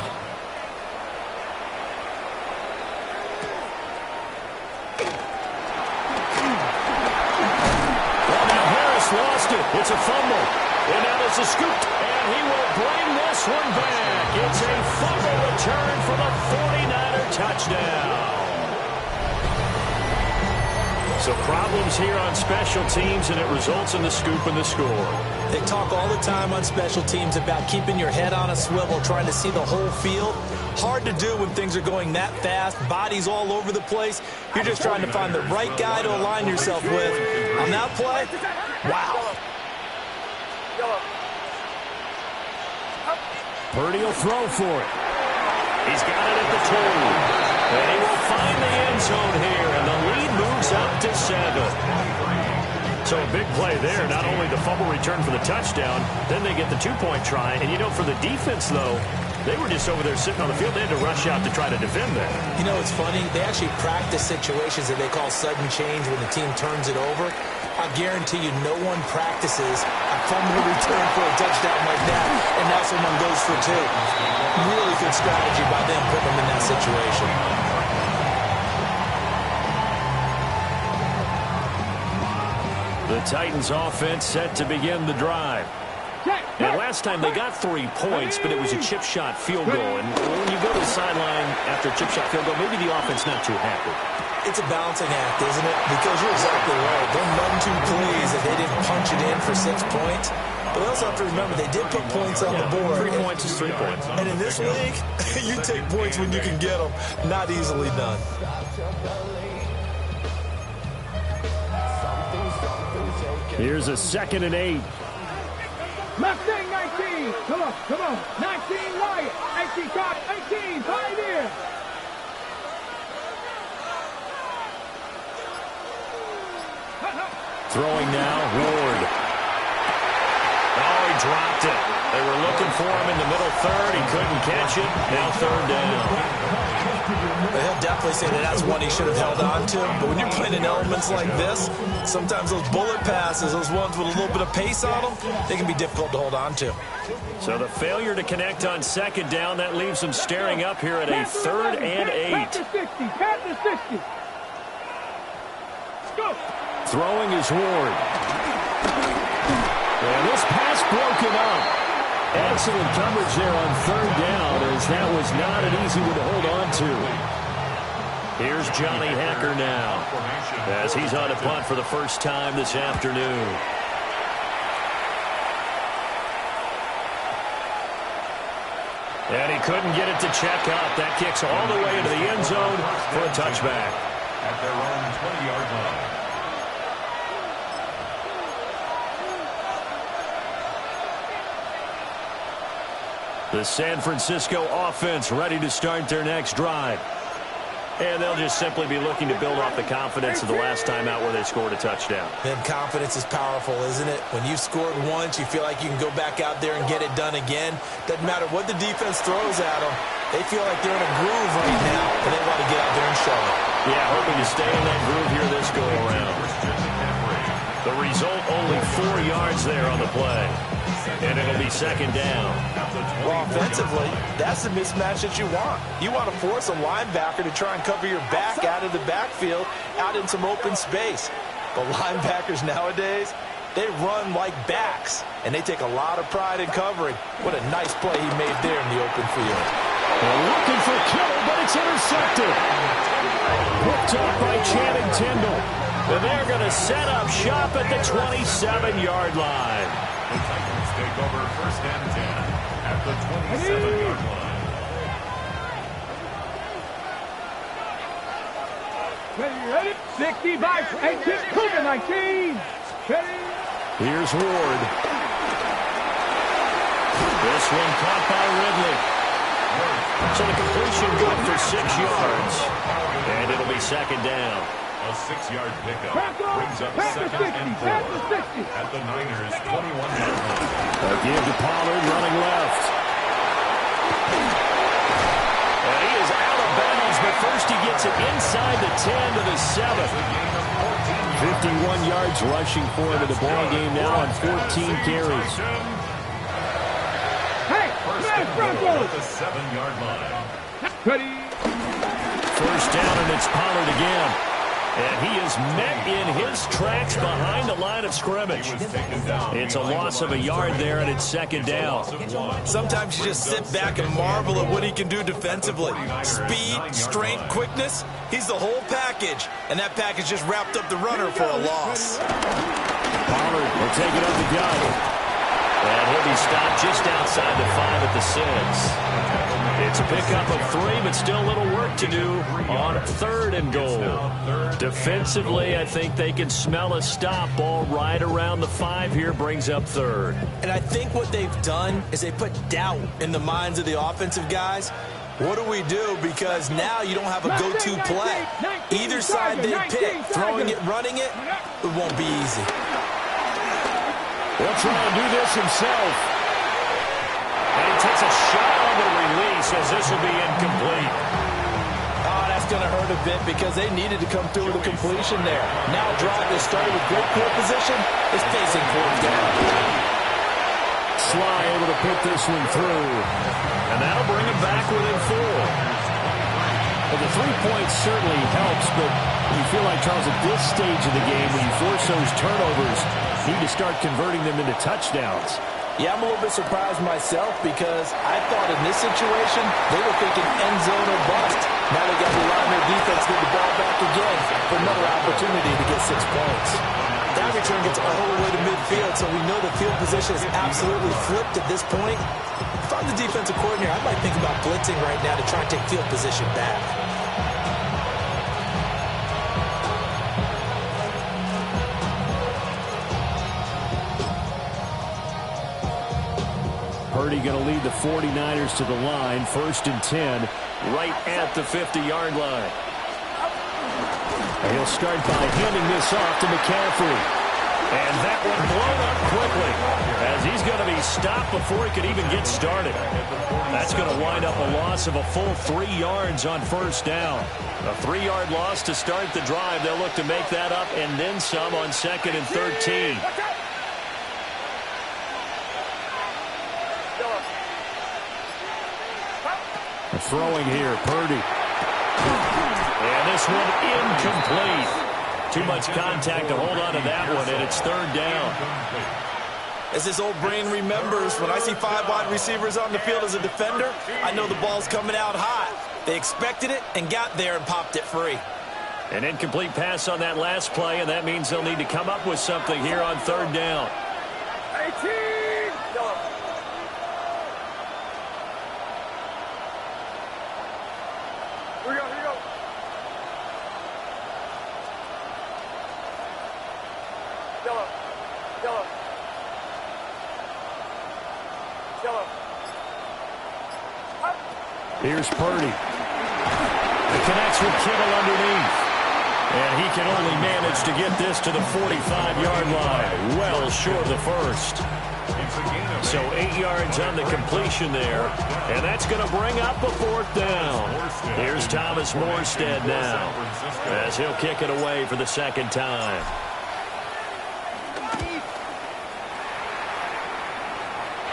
Speaker 1: Well, now Harris lost it. It's a fumble. And now there's a scoop. And he will bring this one back. It's a fumble return for the 49er touchdown. So problems here on special teams, and it results in the scoop and the score.
Speaker 2: They talk all the time on special teams about keeping your head on a swivel, trying to see the whole field. Hard to do when things are going that fast, bodies all over the place. You're just trying to find the right guy to align yourself with. On that play, wow.
Speaker 1: Purdy will throw for it. He's got it at the 2. And he will find the end zone here, and the lead moves up to 7. So a big play there. Not only the fumble return for the touchdown, then they get the 2-point try. And, you know, for the defense, though, they were just over there sitting on the field. They had to rush out to try to defend that.
Speaker 2: You know, it's funny. They actually practice situations that they call sudden change when the team turns it over. I guarantee you no one practices a fumble return for a touchdown like that, and now someone goes for 2. Really good strategy by them putting them in that situation.
Speaker 1: The Titans offense set to begin the drive. And last time they got 3 points, but it was a chip shot field goal. And when you go to the sideline after a chip shot field goal, maybe the offense not too happy.
Speaker 2: It's a balancing act, isn't it? Because you're exactly right. They're none too pleased that they didn't punch it in for 6 points. But we also have to remember they did put points on the board.
Speaker 1: 3 points is 3 points.
Speaker 2: And in this league, you take points when you can get them. Not easily done.
Speaker 1: Here's a 2nd and 8.
Speaker 3: Mustang 19. Come on, come on. 19 Wyatt. 18 top. 18 Pioneer.
Speaker 1: Throwing now, Ward. Oh, he dropped it. They were looking for him in the middle third. He couldn't catch it. Now 3rd down.
Speaker 2: He'll definitely say that that's one he should have held on to. But when you're playing in elements like this, sometimes those bullet passes, those ones with a little bit of pace on them, they can be difficult to hold on to.
Speaker 1: So the failure to connect on 2nd down, that leaves them staring up here at a 3rd and 8.
Speaker 3: Pat the 60. Pat the 60. Go.
Speaker 1: Throwing is Ward. And this pass broken up. Excellent coverage there on 3rd down, as that was not an easy one to hold on to. Here's Johnny Hacker now, as he's on a punt for the first time this afternoon. And he couldn't get it to check up. That kicks all the way into the end zone for a touchback.
Speaker 4: At their own 20-yard line.
Speaker 1: The San Francisco offense ready to start their next drive. And they'll just simply be looking to build off the confidence of the last time out where they scored a touchdown.
Speaker 2: And confidence is powerful, isn't it? When you've scored once, you feel like you can go back out there and get it done again. Doesn't matter what the defense throws at them. They feel like they're in a groove right now, and they want to get out there and show it.
Speaker 1: Yeah, hoping to stay in that groove here this go-around. The result, only 4 yards there on the play. And it'll be 2nd down.
Speaker 2: Well, offensively, that's the mismatch that you want. You want to force a linebacker to try and cover your back out of the backfield, out in some open space. But linebackers nowadays, they run like backs, and they take a lot of pride in covering. What a nice play he made there in the open field.
Speaker 1: They're looking for Kittle, but it's intercepted. Picked up by Channing Tindall. And they're going to set up shop at the 27-yard line.
Speaker 4: The Titans take over 1st and 10 at the 27-yard line.
Speaker 3: Ready? 60 by 18. Cougar 19. Ready?
Speaker 1: Here's Ward. This one caught by Ridley. So the completion good for 6 yards. And it'll be second down.
Speaker 4: A 6-yard pickup brings up second and 4 at the Niners' 21-yard line.
Speaker 1: A give to Pollard running left. And he is out of bounds, but first he gets it inside the 10 to the 7. 51 yards rushing for him in the ball game now on 14 carries.
Speaker 3: Hey, smash Broncos!
Speaker 4: At the 7-yard line.
Speaker 3: Ready?
Speaker 1: First down, and it's Pollard again. And he is met in his tracks behind the line of scrimmage. It's a loss of a yard there, and it's second down.
Speaker 2: Sometimes you just sit back and marvel at what he can do defensively. Speed, strength, quickness, he's the whole package. And that package just wrapped up the runner for a loss.
Speaker 1: Pollard will take it up the gut. And he'll be stopped just outside the 5 at the 6. It's a pickup of 3, but still a little work to do on 3rd and goal. Defensively, I think they can smell a stop. Ball right around the 5 here, brings up 3rd.
Speaker 2: And I think what they've done is they put doubt in the minds of the offensive guys. What do we do? Because now you don't have a go-to play. Either side they pick, throwing it, running it, it won't be easy.
Speaker 1: He'll try and do this himself. And he takes a shot on the release as this will be incomplete.
Speaker 2: Oh, that's going to hurt a bit because they needed to come through with a completion there. Now a drive that started with great field position is facing 4th down.
Speaker 1: Sly able to put this one through. And that'll bring him back within 4. Well, the 3 points certainly helps, but you feel like, Charles, at this stage of the game, when you force those turnovers, you need to start converting them into touchdowns.
Speaker 2: Yeah, I'm a little bit surprised myself because I thought in this situation they were thinking end zone or bust. Now they got to rely on their defense to get the ball back again for another opportunity to get 6 points. That return gets all the way to midfield, so we know the field position is absolutely flipped at this point. If I'm the defensive coordinator, I might think about blitzing right now to try and take field position back.
Speaker 1: Purdy going to lead the 49ers to the line. 1st and 10, right at the 50-yard line. And he'll start by handing this off to McCaffrey. And that one blown up quickly as he's going to be stopped before he could even get started. That's going to wind up a loss of a full 3 yards on 1st down. A 3-yard loss to start the drive. They'll look to make that up and then some on 2nd and 13. Throwing here, Purdy. And this one incomplete. Too much contact to hold on to that one, and it's 3rd down.
Speaker 2: As his old brain remembers, when I see 5 wide receivers on the field as a defender, I know the ball's coming out hot. They expected it and got there and popped it free.
Speaker 1: An incomplete pass on that last play, and that means they'll need to come up with something here on 3rd down.
Speaker 3: 18! Here we go, here we go. Yellow. Yellow. Yellow.
Speaker 1: Here's Purdy. It connects with Kittle underneath. And he can only manage to get this to the 45-yard line. Well short of the first. So 8 yards on the completion there. And that's going to bring up a 4th down. Here's Thomas Morstead now as he'll kick it away for the 2nd time.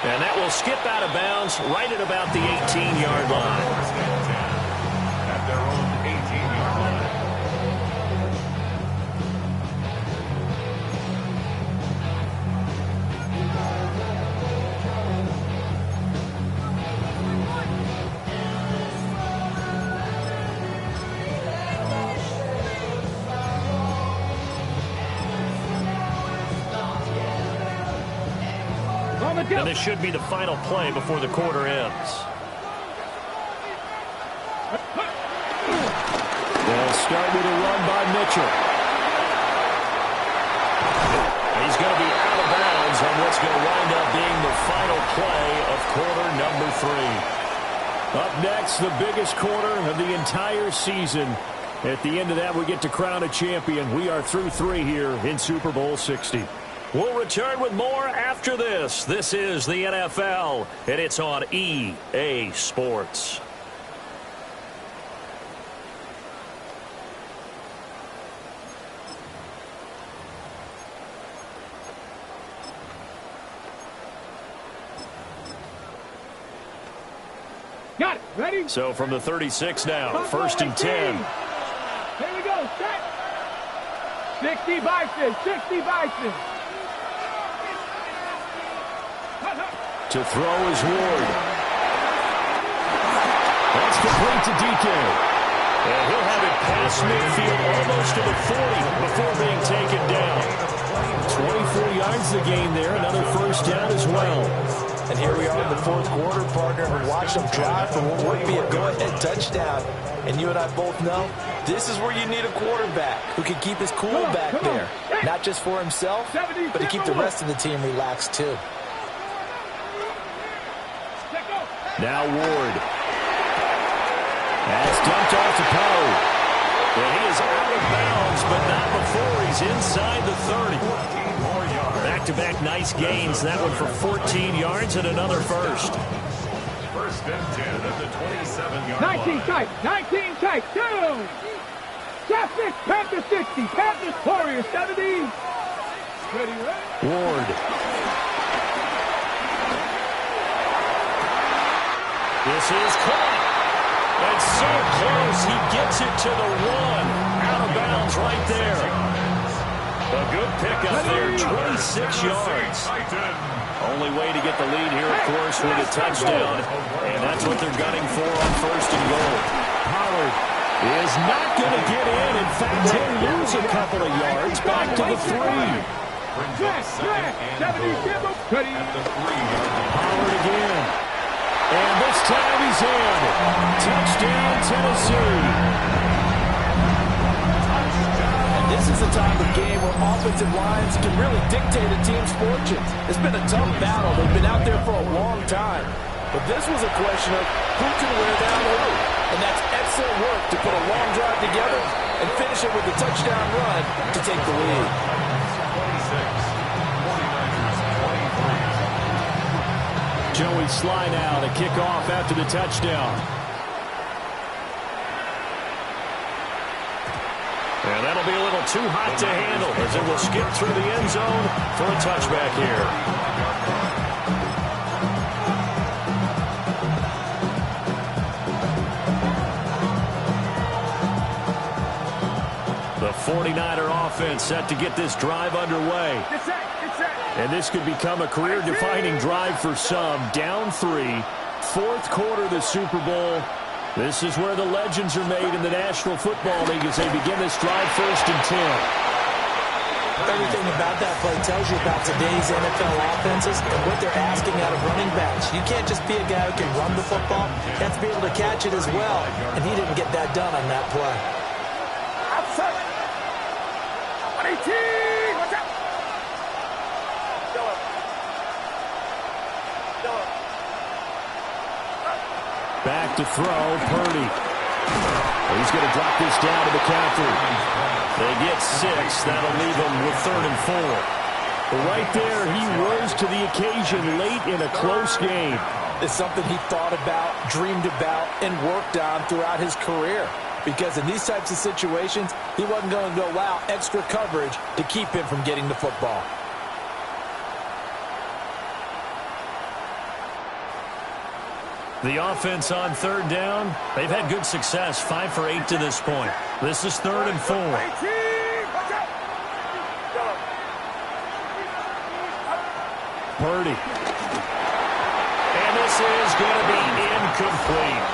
Speaker 1: And that will skip out of bounds right at about the 18-yard line.
Speaker 4: At their own 18-yard line.
Speaker 1: And this should be the final play before the quarter ends. They'll start with a run by Mitchell. He's going to be out of bounds on what's going to wind up being the final final play of quarter number 3. Up next, the biggest quarter of the entire season. At the end of that, we get to crown a champion. We are through 3 here in Super Bowl 60. We'll return with more after this. This is the NFL, and it's on EA Sports.
Speaker 3: Got it. Ready?
Speaker 1: So from the 36 now, 1st and 10.
Speaker 3: Here we go. Set. 60 Bison. 60 Bison.
Speaker 1: To throw is Ward. That's complete to DK. And he'll have it past midfield almost to the 40 before being taken down. 24 yards the game there. Another first down as well.
Speaker 2: And here we are in the 4th quarter, partner, and watch them drive for what would be a go-ahead touchdown. And you and I both know this is where you need a quarterback who can keep his cool back there. Not just for himself, but to keep the rest of the team relaxed too.
Speaker 1: Now Ward. That's dumped off to Poe. And he is out of bounds, but not before he's inside the 30. Back-to-back nice gains. That one for 14 yards and another first.
Speaker 4: 1st and 10 at the 27-yard
Speaker 3: 19
Speaker 4: line.
Speaker 3: tight. 19 tight. Down. Cap 6. Panther 60. Panthers Warriors 70. Ready, ready.
Speaker 1: Ward. This is caught. And so close, he gets it to the 1. Out of bounds right there. A good pickup there, 26 yards. Only way to get the lead here, of course, with a touchdown. And that's what they're gunning for on 1st and goal. Pollard is not going to get in. In fact, he'll lose a couple of yards back to the 3. Pollard again. And this time he's in. Touchdown, Tennessee.
Speaker 2: And this is the type of game where offensive lines can really dictate a team's fortunes. It's been a tough battle. They've been out there for a long time. But this was a question of who can wear down who. And that's excellent work to put a long drive together and finish it with a touchdown run to take the lead.
Speaker 4: 26.
Speaker 1: Joey Sly now to kick off after the touchdown. And that'll be a little too hot to handle as it will skip through the end zone for a touchback here. The 49er offense set to get this drive underway. And this could become a career-defining drive for some. Down 3, 4th quarter of the Super Bowl. This is where the legends are made in the National Football League as they begin this drive 1st and 10.
Speaker 2: Everything about that play tells you about today's NFL offenses and what they're asking out of running backs. You can't just be a guy who can run the football. You have to be able to catch it as well. And he didn't get that done on that play.
Speaker 3: Outside. 118. Watch out.
Speaker 1: Back to throw, Purdy. He's going to drop this down to McCaffrey. They get 6. That'll leave them with 3rd and 4. But right there, he rose to the occasion late in a close game.
Speaker 2: It's something he thought about, dreamed about, and worked on throughout his career. Because in these types of situations, he wasn't going to go allow extra coverage to keep him from getting the football.
Speaker 1: The offense on 3rd down, they've had good success, 5 for 8 to this point. This is 3rd and 4. Purdy. And this is going to be incomplete.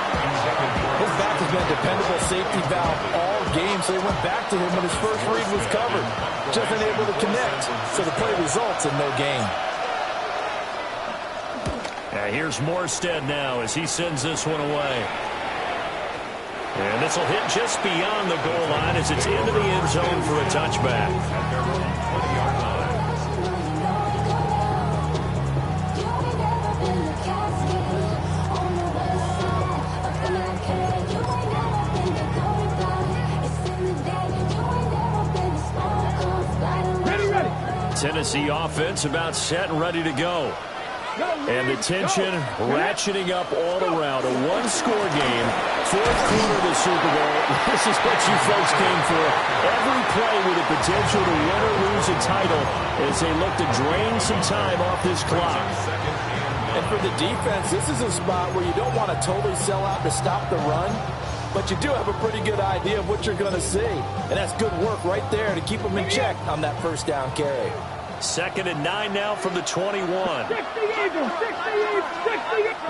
Speaker 2: His back has been a dependable safety valve all game, so they went back to him when his first read was covered. Just unable to connect, so the play results in no gain.
Speaker 1: Here's Morstead now as he sends this one away. And this will hit just beyond the goal line as it's into the end zone for a touchback. Tennessee offense about set and ready to go. And the tension ratcheting up all around. A one-score game, fourth quarter of the Super Bowl. This is what you folks came for. Every play with the potential to win or lose a title as they look to drain some time off this clock.
Speaker 2: And for the defense, this is a spot where you don't want to totally sell out to stop the run, but you do have a pretty good idea of what you're going to see. And that's good work right there to keep them in check on that first down carry.
Speaker 1: 2nd and 9 now from the 21.
Speaker 3: 60 Eagles, 60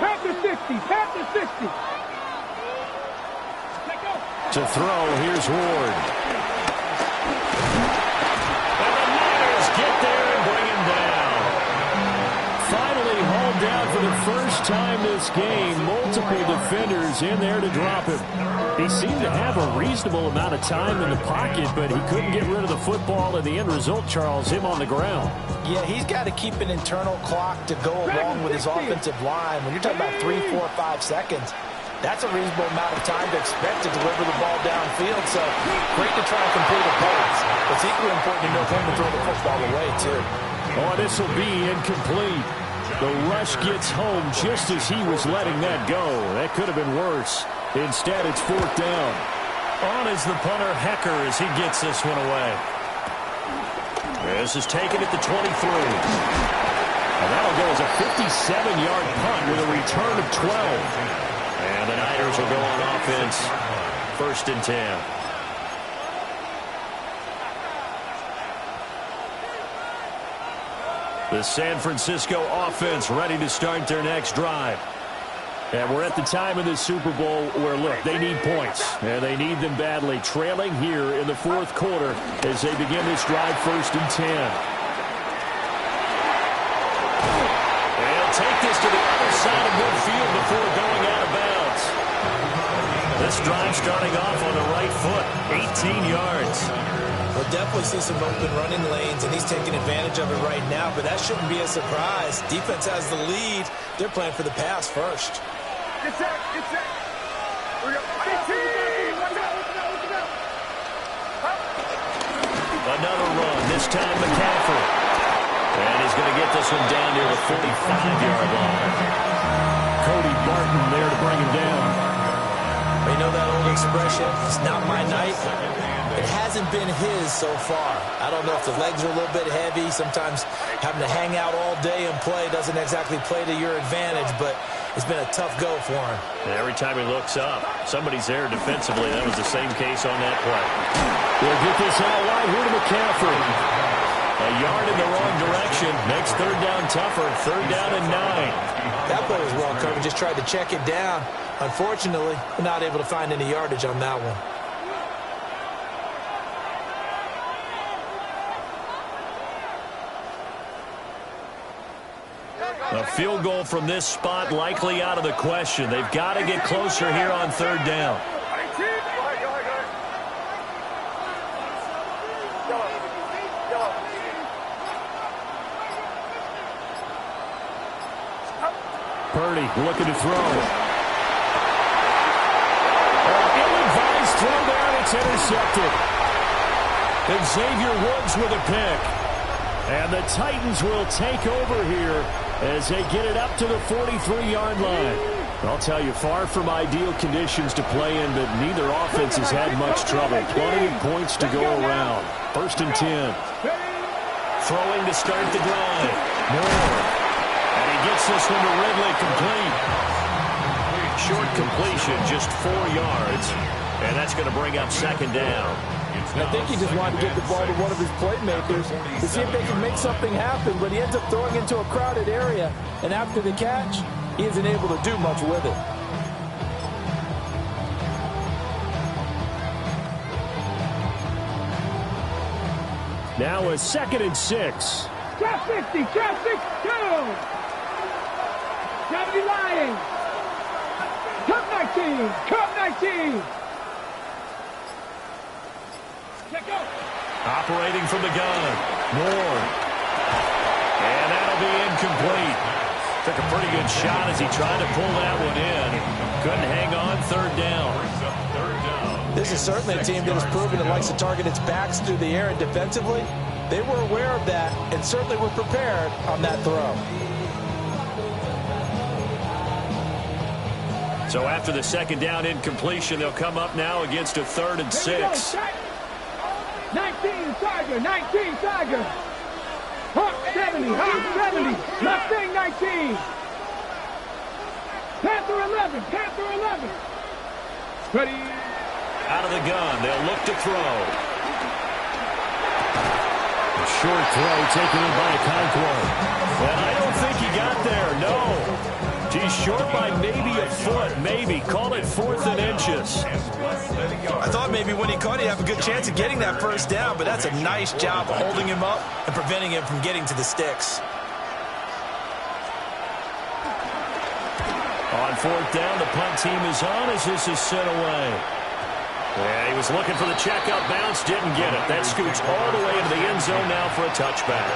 Speaker 3: Panthers 60, Panthers 60.
Speaker 1: To throw, here's Ward. And the Niners get there and bring him down. Finally hauled down for the first time this game. Multiple defenders in there to drop him. He seemed to have a reasonable amount of time in the pocket, but he couldn't get rid of the football, and the end result, Charles, him on the ground.
Speaker 2: Yeah, he's got to keep an internal clock to go along with his offensive line. When you're talking about 3, 4, 5 seconds, that's a reasonable amount of time to expect to deliver the ball downfield. So great to try and complete a pass. It's equally important to know when to throw the football away, too.
Speaker 1: Oh, this will be incomplete. The rush gets home just as he was letting that go. That could have been worse. Instead, it's 4th down. On is the punter, Hecker, as he gets this one away. This is taken at the 23. And that'll go as a 57-yard punt with a return of 12. And the Niners will go on offense. 1st and 10. The San Francisco offense ready to start their next drive. And we're at the time of the Super Bowl where, look, they need points. And they need them badly. Trailing here in the 4th quarter as they begin this drive 1st and 10. And take this to the other side of midfield before going out of bounds. This drive starting off on the right foot. 18 yards.
Speaker 2: We'll definitely see some open running lanes, and he's taking advantage of it right now, but that shouldn't be a surprise. Defense has the lead. They're playing for the pass first.
Speaker 3: Get set, get set.
Speaker 1: Another run, this time McCaffrey. And he's going to get this one down near the 45-yard line. Cody Barton there to bring him down.
Speaker 2: You know that old expression, it's not my night. It hasn't been his so far. I don't know if the legs are a little bit heavy. Sometimes having to hang out all day and play doesn't exactly play to your advantage, but it's been a tough go for him.
Speaker 1: And every time he looks up, somebody's there defensively. That was the same case on that play. We'll get this out wide here to McCaffrey. A yard in the wrong direction. Makes 3rd down tougher. 3rd down and 9.
Speaker 2: That play was well covered. Just tried to check it down. Unfortunately, we're not able to find any yardage on that one.
Speaker 1: A field goal from this spot likely out of the question. They've got to get closer here on 3rd down. Purdy looking to throw. Ill-advised throw down. It's intercepted. And Xavier Woods with a pick. And the Titans will take over here as they get it up to the 43-yard line. I'll tell you, far from ideal conditions to play in, but neither offense has had much trouble. Plenty of points to go around. 1st and 10. Throwing to start the drive. Moore. And he gets this one to Ridley complete. Short completion, just 4 yards. And that's going to bring up 2nd down.
Speaker 2: I think he just wanted to get the ball to one of his playmakers to see if they can make something happen, but he ends up throwing into a crowded area, and after the catch, he isn't able to do much with it.
Speaker 1: Now a 2nd and 6.
Speaker 3: Trap 60, trap 6, 2. Gravity lying. Cup 19, cup 19.
Speaker 1: Operating from the gun. Moore. And that'll be incomplete. Took a pretty good shot as he tried to pull that one in. Couldn't hang on. 3rd down.
Speaker 2: This is certainly a team that has proven it likes to target its backs through the air, and defensively, They were aware of that and certainly were prepared on that throw.
Speaker 1: So after the second down incompletion, they'll come up now against a 3rd and 6.
Speaker 3: 19 Tiger, 19 Tiger. Hawk 70, Hawk 70. Mustang 19. Panther 11, Panther 11. Ready.
Speaker 1: Out of the gun, they'll look to throw. A short throw taken in by Okonkwo. And I don't think he got there, no. He's short by maybe a foot, maybe. Call it 4th and inches.
Speaker 2: I thought maybe when he caught, he'd have a good chance of getting that first down, but that's a nice job holding him up and preventing him from getting to the sticks.
Speaker 1: On 4th down, the punt team is on as this is sent away. Yeah, he was looking for the checkup bounce, didn't get it. That scoots all the way into the end zone now for a touchback.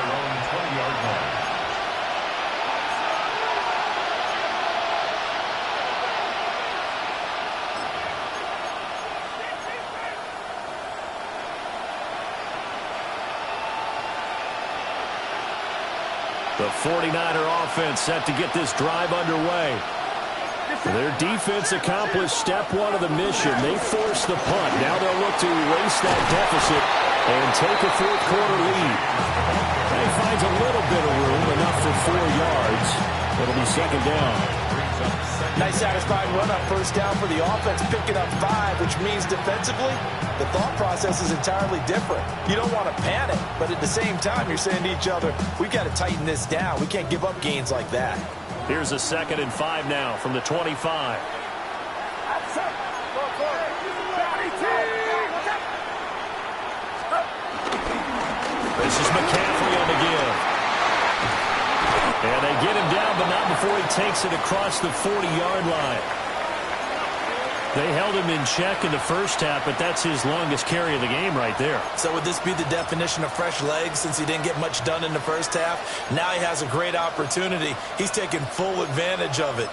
Speaker 1: The 49er offense set to get this drive underway. Their defense accomplished step 1 of the mission. They forced the punt. Now they'll look to erase that deficit and take a 4th quarter lead. He finds a little bit of room, enough for 4 yards. It'll be 2nd down.
Speaker 2: Nice satisfying run on 1st down for the offense, picking up 5, which means defensively, the thought process is entirely different. You don't want to panic, but at the same time, you're saying to each other, we've got to tighten this down. We can't give up gains like that.
Speaker 1: Here's a 2nd and 5 now from the 25. This is McCaffrey on the give. And they get him down, but not before he takes it across the 40-yard line. They held him in check in the first half, but that's his longest carry of the game right there.
Speaker 2: So would this be the definition of fresh legs since he didn't get much done in the first half? Now he has a great opportunity. He's taking full advantage of it.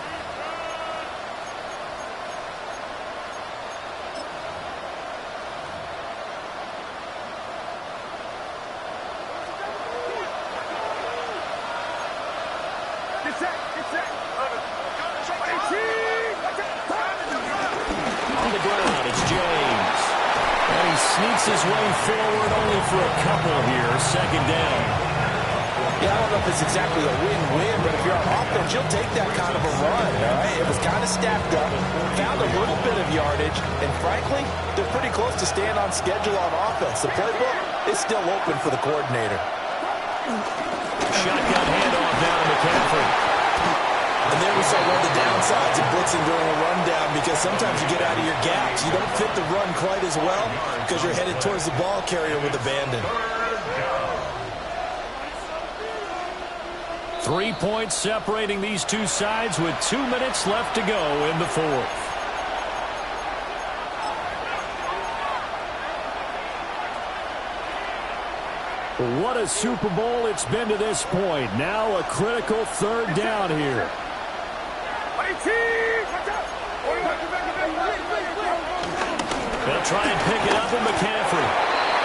Speaker 1: Sneaks his way forward only for a couple here. 2nd down.
Speaker 2: Yeah, I don't know if it's exactly a win-win, but if you're on offense, you'll take that kind of a run, all right? It was kind of stacked up, found a little bit of yardage, and frankly, they're pretty close to staying on schedule on offense. The playbook is still open for the coordinator.
Speaker 1: Shotgun handoff down to McCaffrey.
Speaker 2: And there we saw one of the downsides of blitzing during a rundown because sometimes you get out of your gaps. You don't fit the run quite as well because you're headed towards the ball carrier with abandon.
Speaker 1: 3 points separating these two sides with 2 minutes left to go in the 4th. What a Super Bowl it's been to this point. Now a critical 3rd down here. They'll try and pick it up with McCaffrey.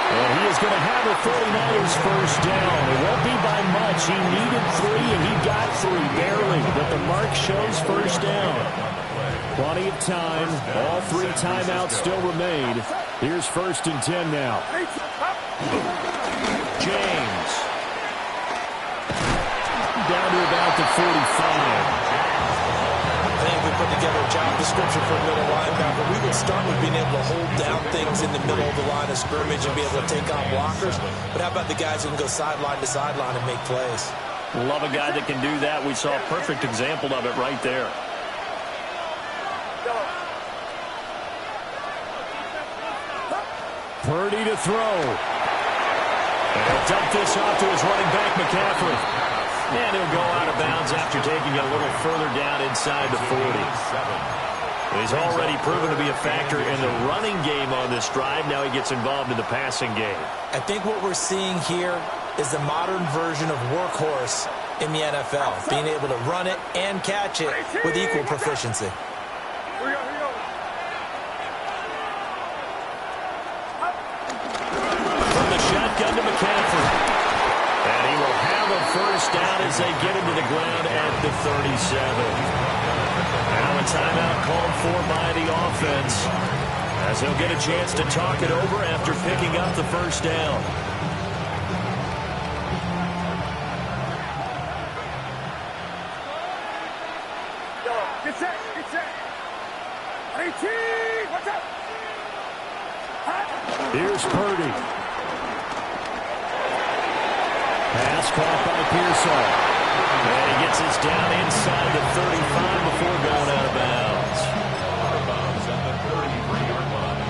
Speaker 1: And he is going to have a 49ers first down. It won't be by much. He needed 3, and he got 3, barely. But the mark shows first down. Plenty of time. All 3 timeouts still remain. Here's 1st and 10 now. James. Down to about the 45.
Speaker 2: I think we put together a job description for a middle linebacker. We will start with being able to hold down things in the middle of the line of scrimmage and be able to take on blockers. But how about the guys who can go sideline to sideline and make plays?
Speaker 1: Love a guy that can do that. We saw a perfect example of it right there. Purdy to throw. And he'll dump this off to his running back, McCaffrey. And he'll go out of bounds after taking it a little further down inside the 40. He's already proven to be a factor in the running game on this drive. Now he gets involved in the passing game.
Speaker 2: I think what we're seeing here is the modern version of workhorse in the NFL, being able to run it and catch it with equal proficiency.
Speaker 1: From the shotgun to McCaffrey. as they get into the ground at the 37. Now a timeout called for by the offense, as they'll get a chance to talk it over after picking up the first down.
Speaker 3: Get set, get set. 18, what's up?
Speaker 1: Here's Purdy. Pass caught by Pearsall. And he gets us down inside the 35 before going out of bounds.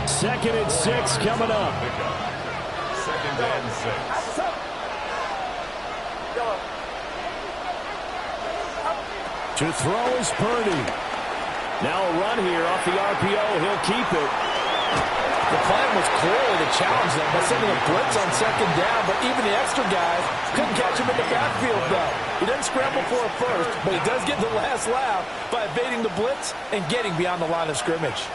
Speaker 1: Second and 6 coming up.
Speaker 4: Second and 6.
Speaker 1: To throw is Purdy. Now a run here off the RPO. He'll keep it.
Speaker 2: The plan was clearly to challenge them by sending a blitz on second down, but even the extra guys couldn't catch him in the backfield, though. He doesn't scramble for a first, but he does get the last laugh by evading the blitz and getting beyond the line of scrimmage.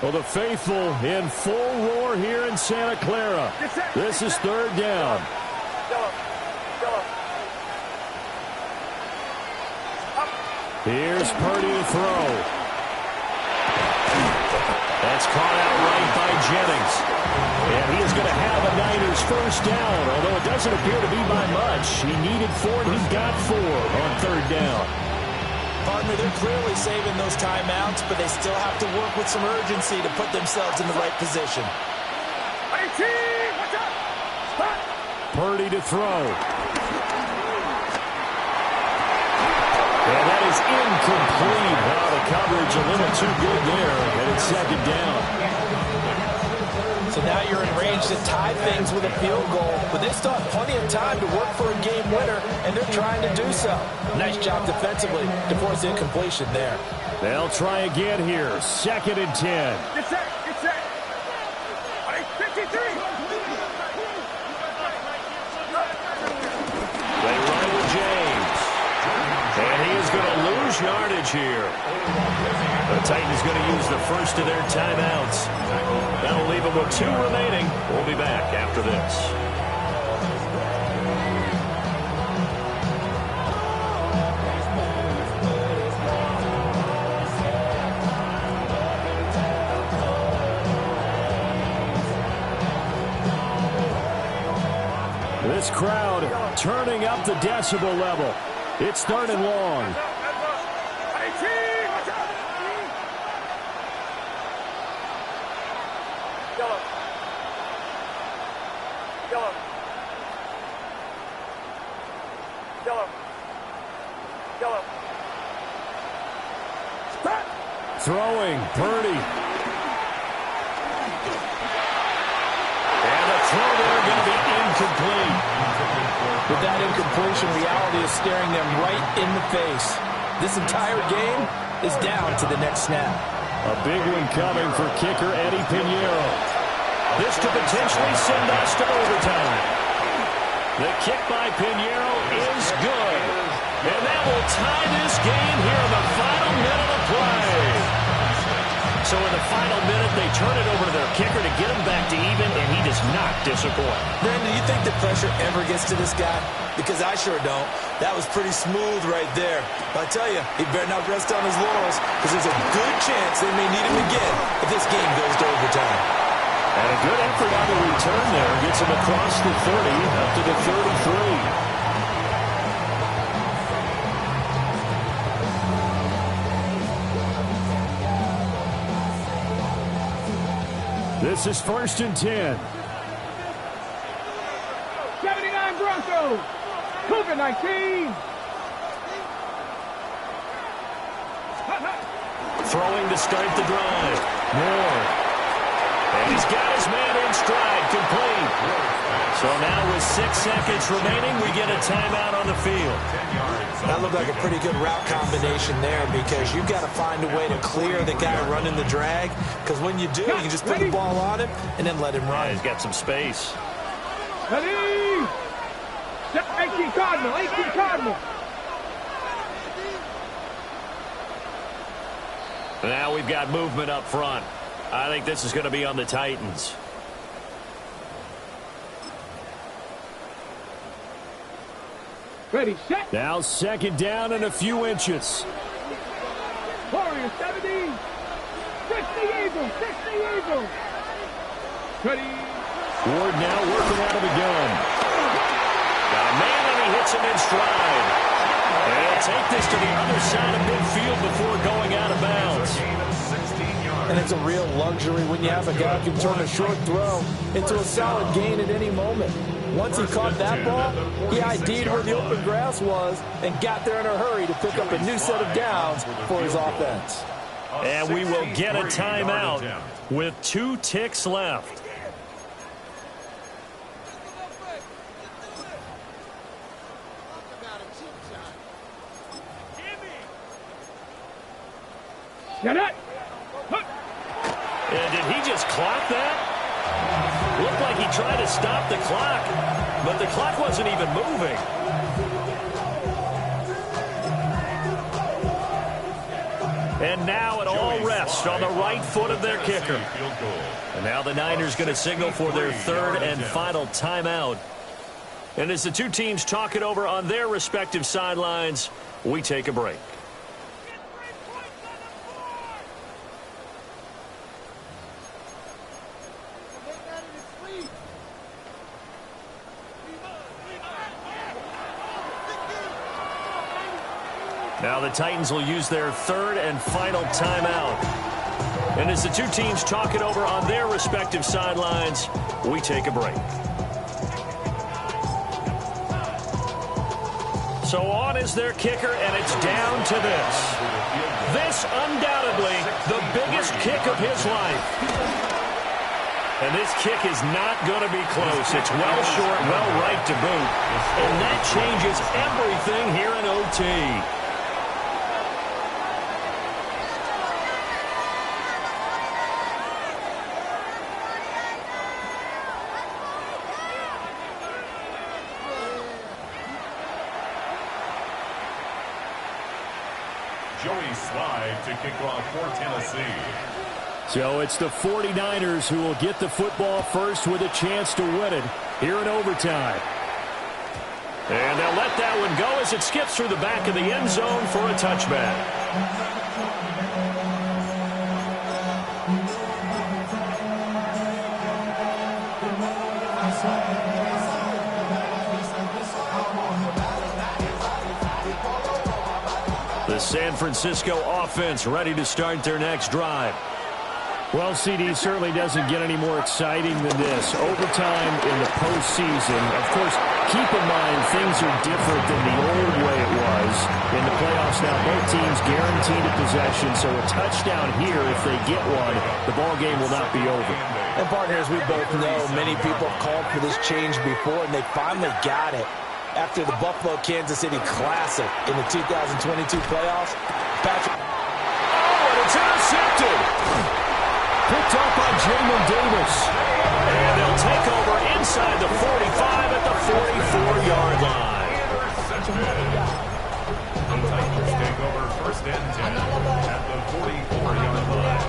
Speaker 1: Well, the faithful in full roar here in Santa Clara. This is third down. Here's Purdy to throw. That's caught out right by Jennings. And he is going to have a Niners first down, although it doesn't appear to be by much. He needed 4, and he got 4 on third down.
Speaker 2: Partner, they're clearly saving those timeouts, but they still have to work with some urgency to put themselves in the right position.
Speaker 3: 18, what's up?
Speaker 1: Purdy to throw. And that is incomplete. Wow, the coverage a little too good there, and it's second down.
Speaker 2: So now you're in range to tie things with a field goal, but they still have plenty of time to work for a game winner, and they're trying to do so. Nice job defensively to force incompletion there.
Speaker 1: They'll try again here. Second and 10.
Speaker 3: Get set, get set. 53.
Speaker 1: They run with James. And he is going to lose yardage here. The Titans going to use the first of their timeouts. That'll leave them with 2 remaining. We'll be back after this. This crowd turning up the decibel level. It's third and long. Throwing, Purdy. And the throw there going to be incomplete.
Speaker 2: With that incompletion, reality is staring them right in the face. This entire game is down to the next snap.
Speaker 1: A big one coming for kicker Eddie Pinheiro. This could potentially send us to overtime. The kick by Pinheiro is good. And that will tie this game here in the final minute of play. So in the final minute, they turn it over to their kicker to get him back to even, and he does not disappoint.
Speaker 2: Brandon, do you think the pressure ever gets to this guy? Because I sure don't. That was pretty smooth right there. But I tell you, he better not rest on his laurels, because there's a good chance they may need him again if this game goes to overtime.
Speaker 1: And a good effort on the return there. Gets him across the 30, up to the 33. This is first and 10.
Speaker 3: 79 Broncos. COVID-19.
Speaker 1: Throwing to start the drive. Moore. And he's got his man in stride, complete. So now with 6 seconds remaining, we get a timeout on the field.
Speaker 2: That looked like a pretty good route combination there, because you've got to find a way to clear the guy running the drag, because when you do, you just put the ball on him and then let him run.
Speaker 1: He's got some space.
Speaker 3: Ready? 18 Cardinal, 18 Cardinal.
Speaker 1: Now we've got movement up front. I think this is going to be on the Titans.
Speaker 3: Ready, set.
Speaker 1: Now second down and a few inches.
Speaker 3: Warriors 70. 60 Eagles. 60 Eagles. Ready.
Speaker 1: Ward now working out of the gun. Got a man and he hits him in stride. And he'll take this to the other side of midfield before going out of bounds.
Speaker 2: And it's a real luxury when you have a guy who can turn a short throw into a solid gain at any moment. Once he caught that ball, he ID'd where the open grass was and got there in a hurry to pick up a new set of downs for his offense.
Speaker 1: And we will get a timeout with 2 ticks left.
Speaker 3: Get it.
Speaker 1: And did he just clock that? Looked like he tried to stop the clock, but the clock wasn't even moving. And now it all rests on the right foot of their kicker. And now the Niners going to signal for their 3rd and final timeout. And as the two teams talk it over on their respective sidelines, we take a break. Now the Titans will use their 3rd and final timeout. And as the two teams talk it over on their respective sidelines, we take a break. So on is their kicker, and it's down to this. This undoubtedly the biggest kick of his life. And this kick is not going to be close. It's well short, well right to boot. And that changes everything here in OT.
Speaker 4: To kick off for Tennessee.
Speaker 1: So it's the 49ers who will get the football first with a chance to win it here in overtime. And they'll let that one go as it skips through the back of the end zone for a touchback. The San Francisco offense ready to start their next drive. Well, CD, certainly doesn't get any more exciting than this. Overtime in the postseason. Of course, keep in mind things are different than the old way it was in the playoffs. Now, both teams guaranteed a possession, so a touchdown here, if they get one, the ball game will not be over.
Speaker 2: And partners, we both know many people have called for this change before, and they finally got it. After the Buffalo-Kansas City Classic in the 2022 playoffs, Patrick.
Speaker 1: Oh, and it's intercepted. Picked up by Jamin Davis. And they'll take over inside the 45 at the 44-yard line.
Speaker 4: The Titans take over 1st and 10 at the 44-yard line.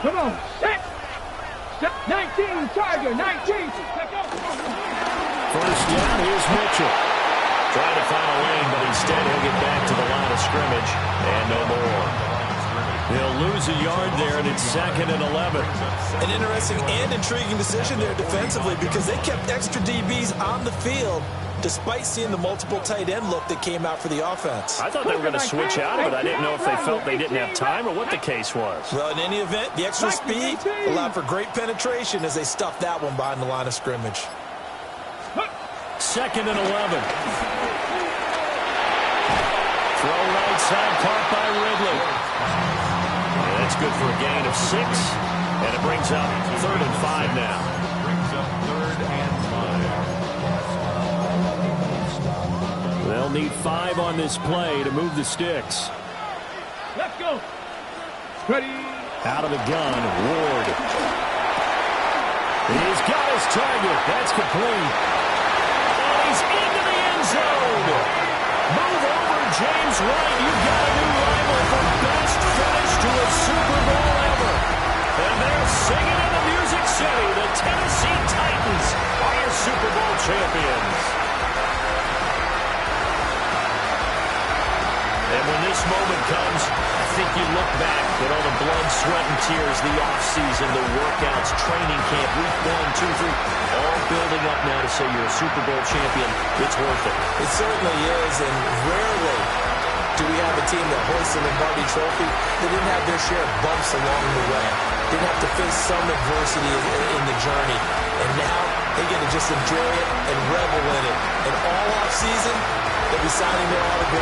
Speaker 3: Come on. Set. 19, Tiger, 19.
Speaker 1: First down, here's Mitchell. Trying to find a lane, but instead he'll get back to the line of scrimmage. And no more. They'll lose a yard there, and it's 2nd and 11.
Speaker 2: An interesting and intriguing decision there defensively because they kept extra DBs on the field despite seeing the multiple tight end look that came out for the offense.
Speaker 1: I thought they were going to switch out of it. I didn't know if they felt they didn't have time or what the case was.
Speaker 2: Well, in any event, the extra speed allowed for great penetration as they stuffed that one behind the line of scrimmage.
Speaker 1: 2nd and 11. Throw right side, caught by Ridley. And that's good for a gain of 6. And it brings up 3rd and 5 now.
Speaker 4: Brings up 3rd and 5.
Speaker 1: They'll need 5 on this play to move the sticks.
Speaker 3: Let's go. Ready.
Speaker 1: Out of the gun, Ward. He's got his target. That's complete. And he's into the end zone. Move over, James White. You've got a new rival for best finish to a Super Bowl ever. And they're singing and the music's City, the Tennessee Titans are your Super Bowl champions. And when this moment comes, I think you look back at all the blood, sweat, and tears, the offseason, the workouts, training camp, week 1, 2, 3, all building up now to say you're a Super Bowl champion. It's worth it.
Speaker 2: It certainly is, and rarely do we have a team that hoists the Lombardi Trophy that didn't have their share of bumps along the way, didn't have to face some adversity in the journey, and now they get to just enjoy it and revel in it. And all offseason, they'll be signing their autograph.